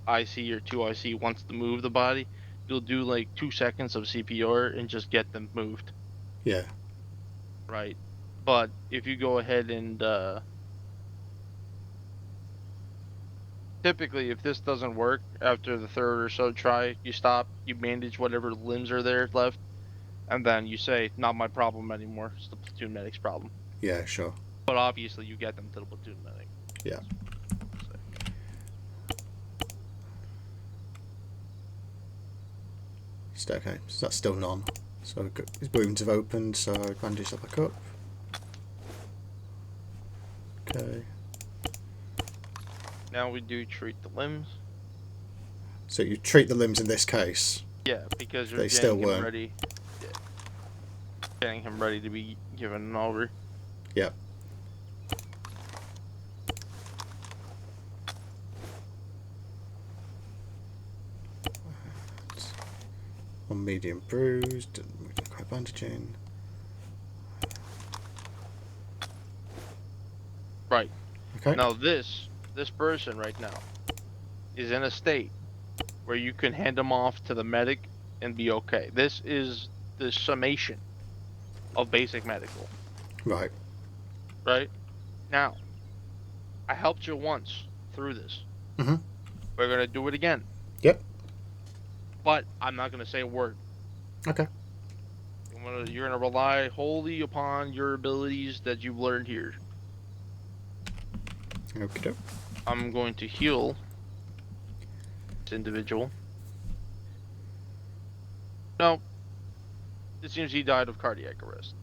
IC or 2IC wants to move the body, you'll do like 2 seconds of CPR and just get them moved, Yeah. right? But if you go ahead and typically, if this doesn't work after the third or so try, you stop, you bandage whatever limbs are there left, and then you say, "Not my problem anymore. It's the platoon medic's problem." Yeah, sure. But obviously, you get them to the platoon medic. Yeah. So, Okay, so that's still none. So his wounds have opened, so I bandage that back up. Okay. now we do treat the limbs. So you treat the limbs in this case. Yeah, because you're They still getting him weren't. ready. Yeah, getting him ready to be given over. Yep. One medium bruised, and we can quite bandaging. Right. Okay. Now this person right now is in a state where you can hand him off to the medic and be okay. This is the summation of basic medical. Right. Right? Now, I helped you once through this. Mhm. We're gonna do it again. Yep. But I'm not gonna say a word. Okay. You're gonna rely wholly upon your abilities that you've learned here. Okay. I'm going to heal this individual. No, it seems he died of cardiac arrest.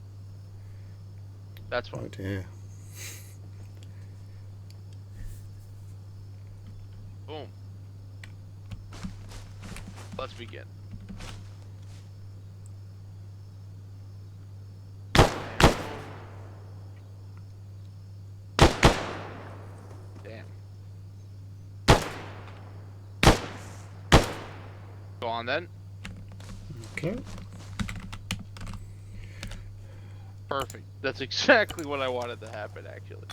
That's Oh fine. dear. Boom. Let's begin. Damn. Go on then. Okay. Perfect. That's exactly what I wanted to happen, actually.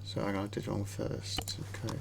So hang on, I did wrong first. Okay.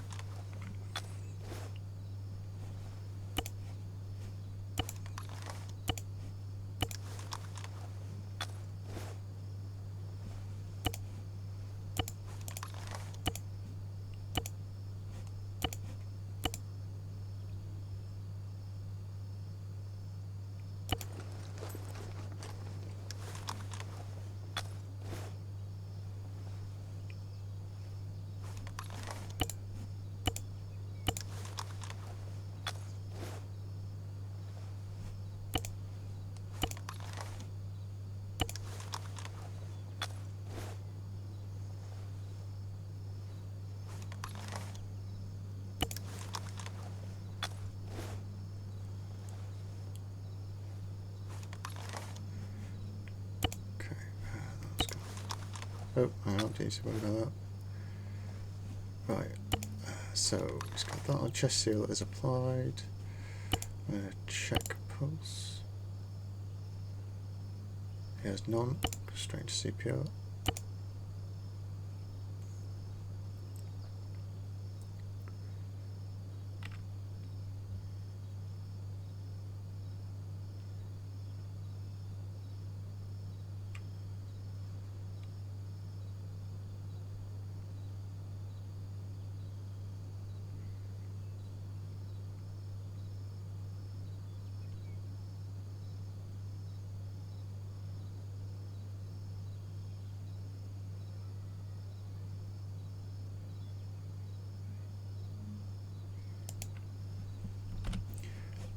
Okay. That's good. Oh, hang on, geez, what about that? Right. So he's got that on chest seal that is applied. I'm gonna check pulse. He has none. Straight to CPR.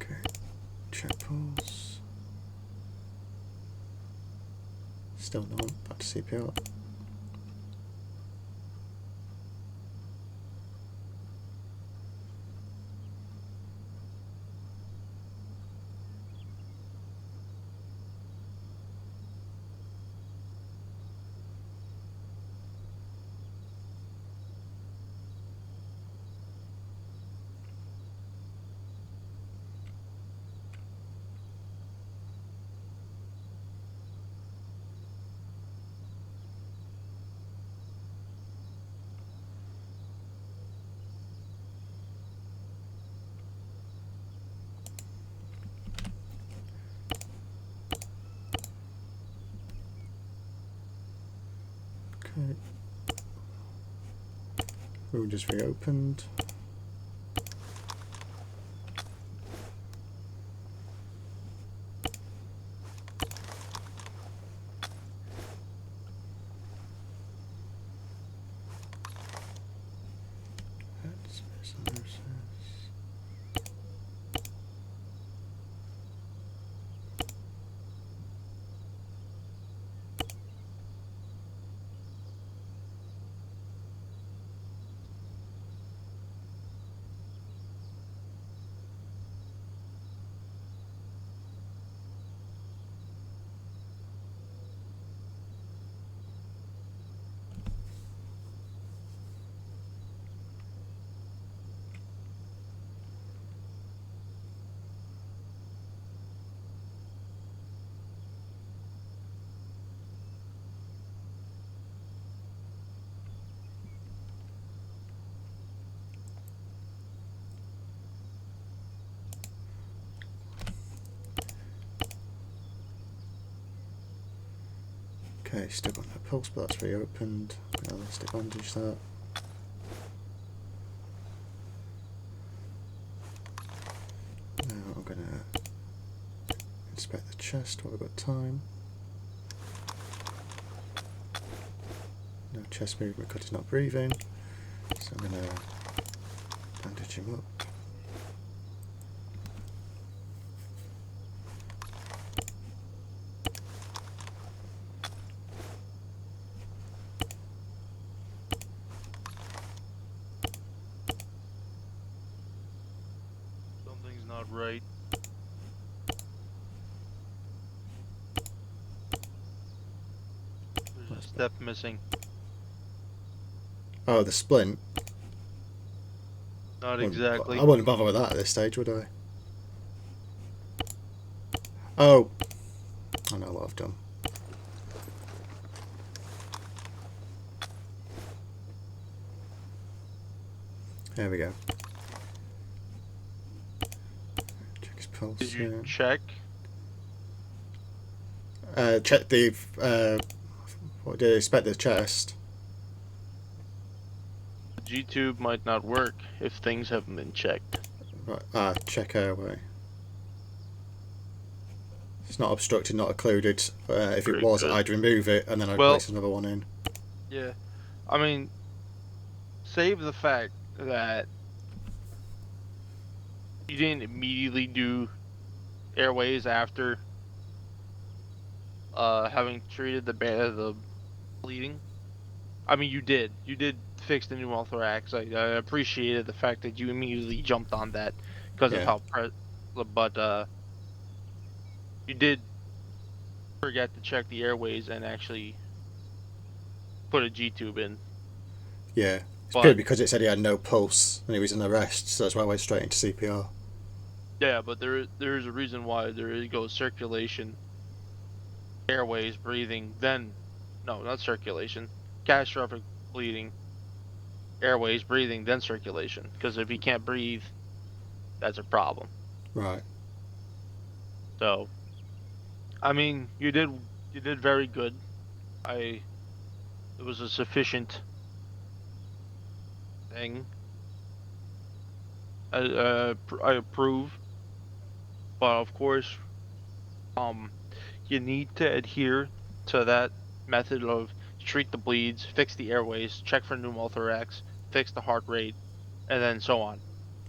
Okay. Check pulse. Still none. Back to CPR. Room just reopened. Okay, still got no pulse, but that's reopened. Now let's bandage that. Now I'm going to inspect the chest while we've got time. No chest movement because he's not breathing. So I'm going to bandage him up. Something's not right. There's a step missing. Oh, the splint. Not I exactly. wouldn't bother with that at this stage, would I? Oh, I know what I've done. There we go. Check his pulse. Did you here. check? Check the. What did I expect the chest? The G-tube might not work if things haven't been checked. Right. Check airway. It's not obstructed, not occluded. If it Very was, good. I'd remove it and then I'd Well, place another one in. yeah. I mean, save the fact that you didn't immediately do airways after having treated the bleeding. I mean, you did. You did fix the pneumothorax. I appreciated the fact that you immediately jumped on that because of Yeah. how but you did forget to check the airways and actually put a G-tube in. Yeah. It's purely But because it said he had no pulse and he was in arrest, so that's why I went straight into CPR. yeah, but there is a reason why goes circulation, airways, breathing, then no, not circulation, catastrophic bleeding, airways, breathing, then circulation. Because if he can't breathe, that's a problem. Right. So, I mean, you did very good. I It was a sufficient thing. I approve, but of course, um, you need to adhere to that method of treat the bleeds, fix the airways, check for pneumothorax, fix the heart rate, and then so on.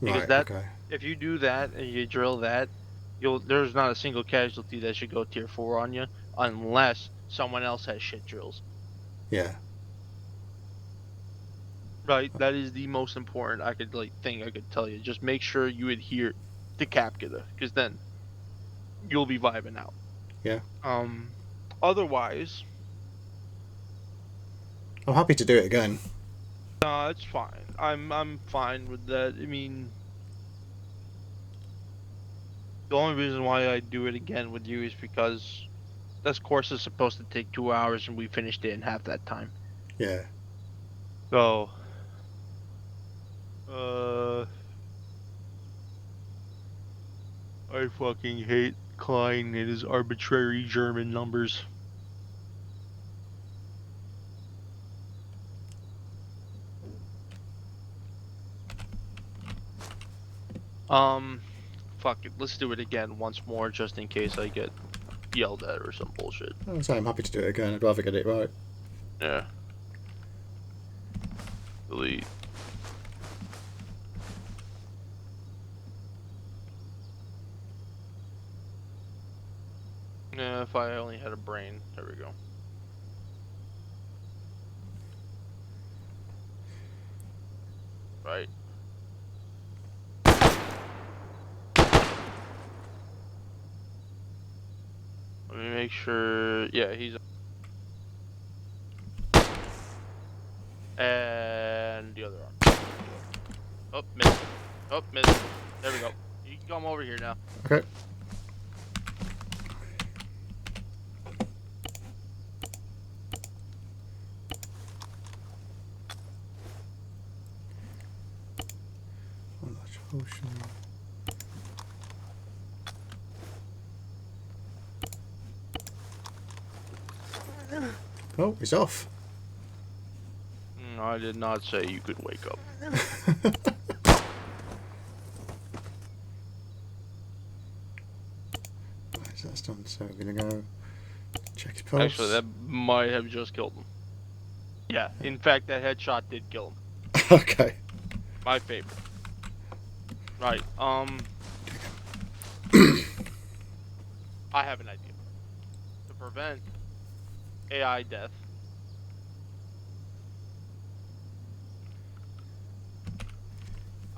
Because Right. that, Okay. if you do that and you drill that, there's not a single casualty that should go tier 4 on you unless someone else has shit drills. Yeah. Right? That is the most important thing I could tell you. Just make sure you adhere to Capgida, because then you'll be vibing out. Yeah. Um, Otherwise, I'm happy to do it again. it's fine. I'm fine with that. I mean, the only reason why I do it again with you is because this course is supposed to take 2 hours and we finished it in half that time. Yeah. So, uh, I fucking hate Klein and his arbitrary German numbers. Um, fuck it. Let's do it again once more, just in case I get yelled at or some bullshit. So I'm happy to do it again. I'd rather get it right. Yeah. Delete. Yeah, if I only had a brain. There we go. Right. Let me make sure. Yeah, he's. And the other arm. Oh, missed. Oh, missed. There we go. You can come over here now. Okay. One large potion. Oh, he's off. No, I did not say you could wake up. Right, so that's done. So we're gonna go check his pulse. Actually, that might have just killed him. Yeah, in fact, that headshot did kill him. Okay. My favorite. Right. I have an idea. To prevent AI death,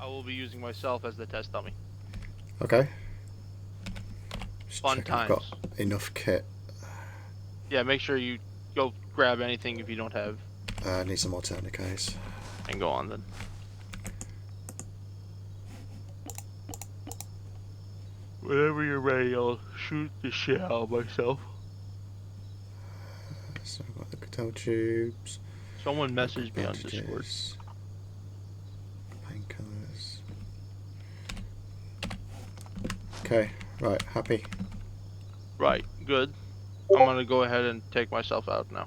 I will be using myself as the test dummy. Okay. Just Fun check I've got times. enough kit. Yeah, make sure you go grab anything if you don't have, I need some more tourniquets. and go on then. Whenever you're ready, I'll shoot the shit out of myself. So I've got the Cattell tubes. Someone I've got messaged me on Discord. bandages. Painkillers. Okay, right, happy. Right, good. I'm gonna go ahead and take myself out now.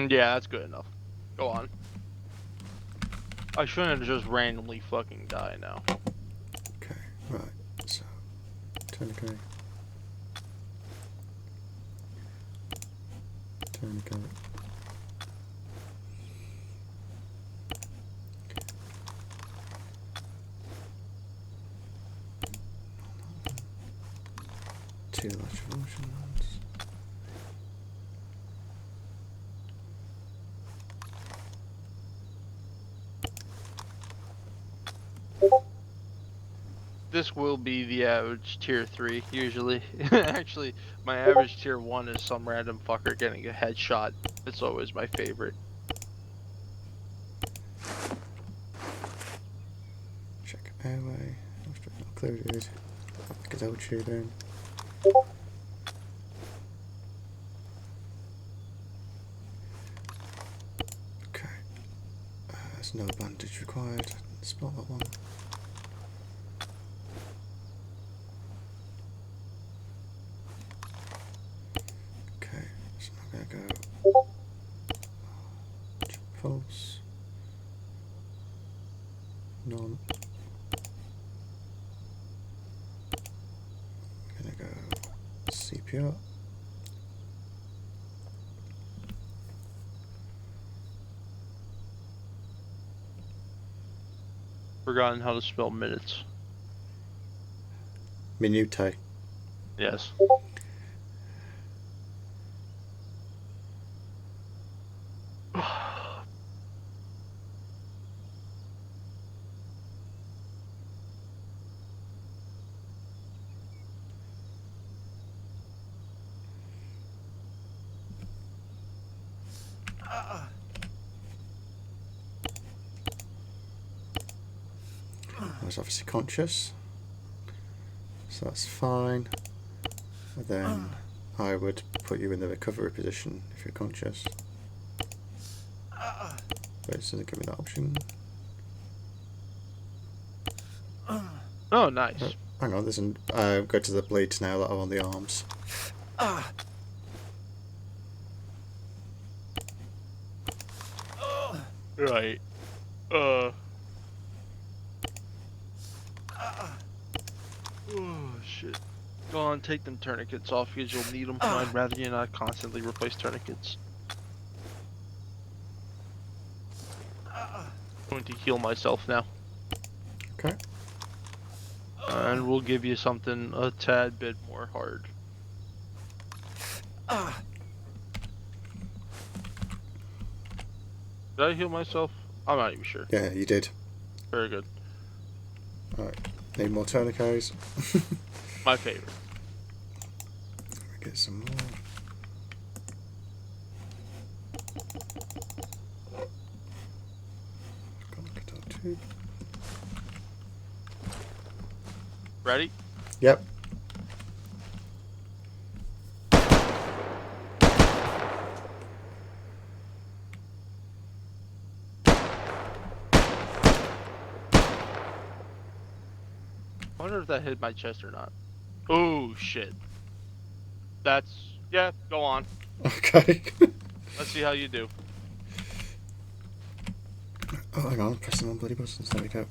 Yeah, that's good enough. Go on. I shouldn't just randomly fucking die now. Okay, right, so tourniquet. Tourniquet. Two large potions. This will be the average tier 3, usually. Actually, my average tier 1 is some random fucker getting a headshot. It's always my favorite. Check airway. Not included. Cattell tube in. Okay. There's no bandage required. Spot that one. Okay, so I'm gonna go pulse. None. I'm gonna go CPR. Forgotten how to spell minutes. Minute. Yes. I was obviously conscious, so that's fine. And then I would put you in the recovery position if you're conscious. But it doesn't give me that option. Oh, nice. Hang on, there's go to the bleeds now that are on the arms. Right. Uh. Oh shit. Go on, take them tourniquets off because you'll need them. I'd rather you not constantly replace tourniquets. I'm going to heal myself now, Okay. and we'll give you something a tad bit more hard. Did I heal myself? I'm not even sure. Yeah, you did. Very good. Alright. Need more tourniquets. My favorite. Get some more. Got a tube. Ready? Yep. I wonder if that hit my chest or not. Oh shit. That's yeah. Go on. Okay. Let's see how you do. Oh, hang on. Pressing on bloody buttons. There we go.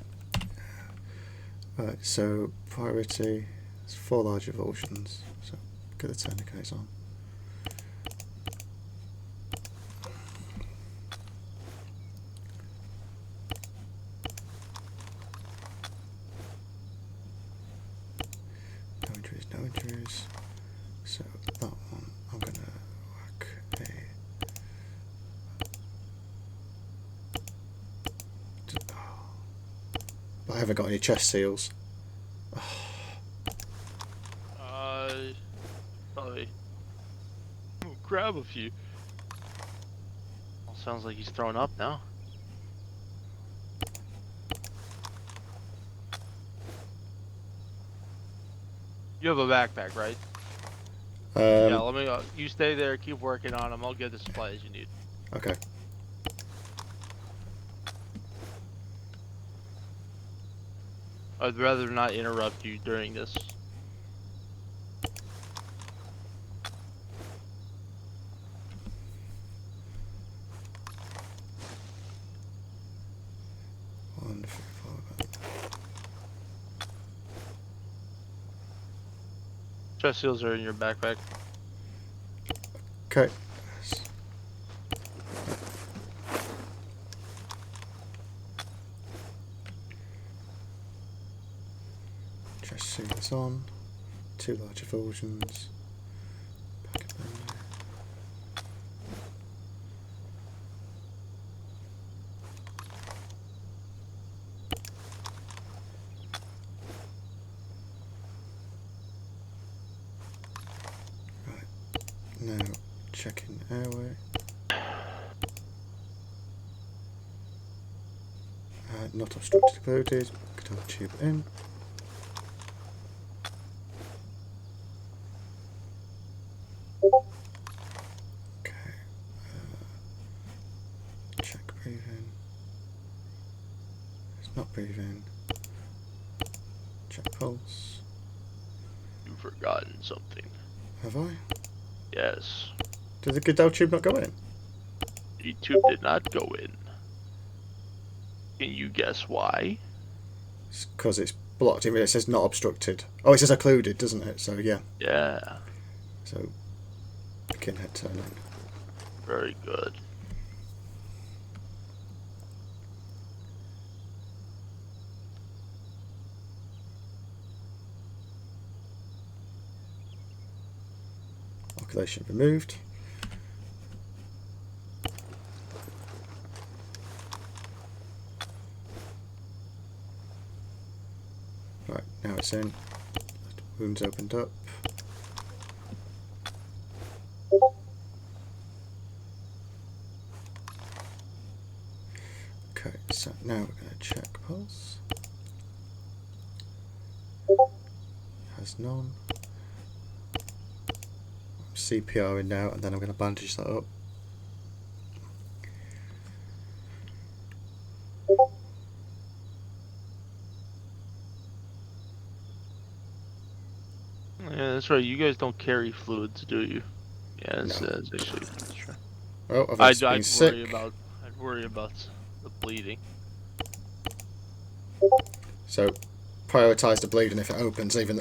Right, so priority is 4 large evulsions. So get the tourniquets on. No injuries, no injuries. So that one, I'm gonna whack a. But I haven't got any chest seals. Probably grab a few. Well, sounds like he's throwing up now. You have a backpack, right? Yeah, let me. You stay there. Keep working on them. I'll get the supplies you need. Okay. I'd rather not interrupt you during this. Chest seals are in your backpack. Okay. Chest seals on. 2 large evulsions. Back it down there. Now, checking airway. Not obstructed occluded. Guitar tube in. Okay. Check breathing. It's not breathing. Check pulse. You've forgotten something. Have I? Yes. Did the guitar tube not go in? The tube did not go in. Can you guess why? It's because it's blocked. I mean, it says not obstructed. Oh, it says occluded, doesn't it? So, yeah. Yeah. So, begin head turning. Very good. Occultation removed. Right, now it's in. Wounds opened up. Okay, so now we're going to check pulse. Has none. CPR in now, and then I'm going to bandage that up. Yeah, that's right. You guys don't carry fluids, do you? Yeah, No. that's actually true. Oh, I've I'd been I'd sick. worry about I'd worry about the bleeding. So prioritize the bleeding if it opens, even.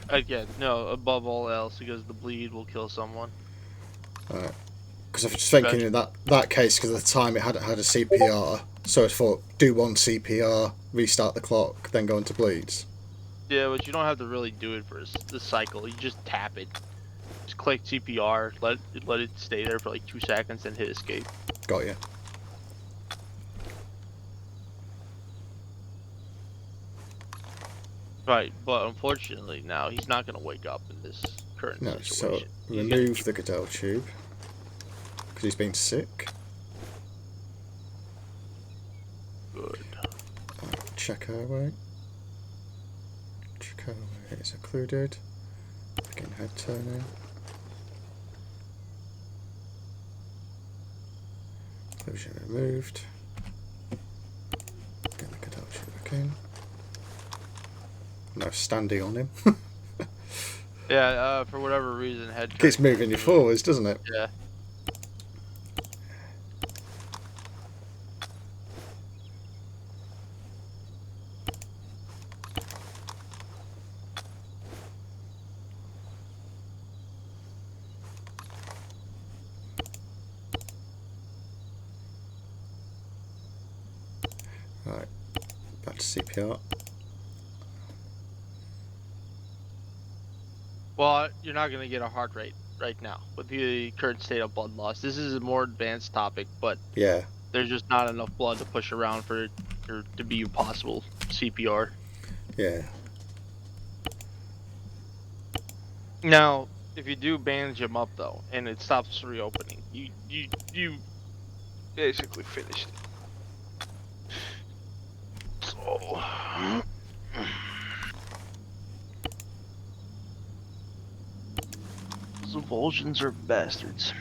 Again, no, above all else, because the bleed will kill someone. Because I was just thinking in that case, because at the time it hadn't had a CPR, so I thought do one CPR, restart the clock, then go into bleeds. Yeah, but you don't have to really do it for the cycle. You just tap it. Just click CPR, let it stay there for like 2 seconds, and hit escape. Got you. Right, but unfortunately now he's not going to wake up in this current No, so situation. He's going to remove keep the Goodell tube because he's been sick. good. Check airway. Check airway is occluded. Begin head turning. Occlusion removed. Get the Goodell tube back in. No standing on him. Yeah, for whatever reason, head Keeps turning moving you forwards, doesn't it? Yeah. Right, back to CPR. Well, you're not going to get a heart rate right now with the current state of blood loss. This is a more advanced topic, but Yeah, there's just not enough blood to push around for to be a possible CPR. yeah. Now, if you do bandage him up though, and it stops reopening, you basically finished it. So, those avulsions are bastards.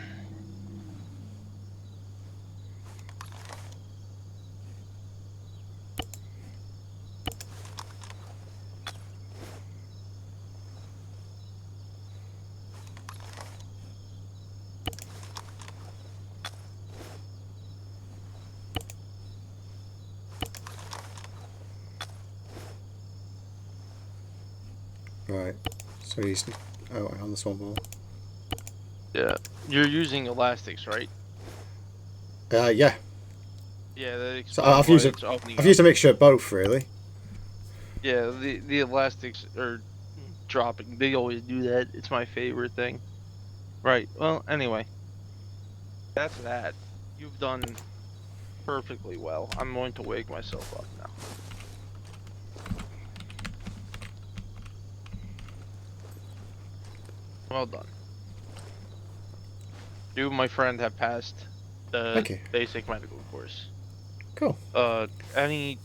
Right. So he's on this one more. Yeah, you're using elastics, right? Yeah. Yeah, that So explains why it's opening I've up. used a mixture of both, really. Yeah, the elastics are dropping. They always do that. It's my favorite thing. Right. Well, anyway, that's that. You've done perfectly well. I'm going to wake myself up now. Well done. You, my friend, have passed the Thank you. basic medical course. Cool. Do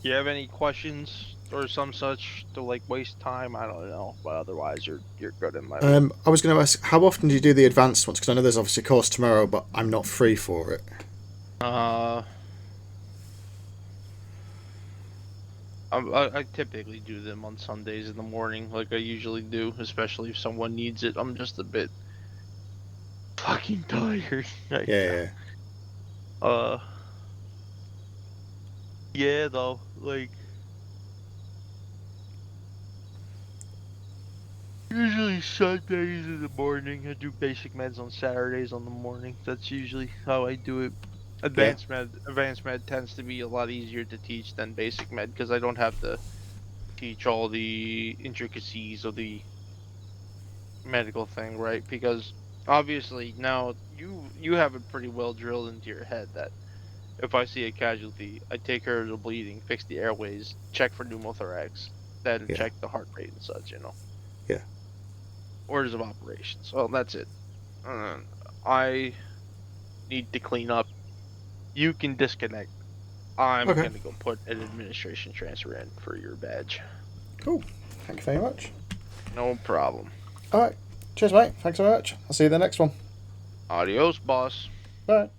you have any questions or some such to like waste time? I don't know, but otherwise you're good in my book. I was going to ask, how often do you do the advanced ones? Because I know there's obviously a course tomorrow, but I'm not free for it. Uh, I typically do them on Sundays in the morning, like I usually do, especially if someone needs it. I'm just a bit fucking tired right Yeah, now. yeah. Uh, yeah, though, like usually Sundays in the morning. I do basic meds on Saturdays on the morning. That's usually how I do it. Yeah. Advanced med tends to be a lot easier to teach than basic med because I don't have to teach all the intricacies of the medical thing, right? Because obviously now you have it pretty well drilled into your head that if I see a casualty, I take care of the bleeding, fix the airways, check for pneumothorax, then Yeah. check the heart rate and such, Yeah. Orders of operations. Well, that's it. Uh, I need to clean up. You can disconnect. I'm Okay. gonna go put an administration transfer in for your badge. Cool. Thank you very much. No problem. All right. Cheers, mate. Thanks very much. I'll see you in the next one. Adios, boss. Bye.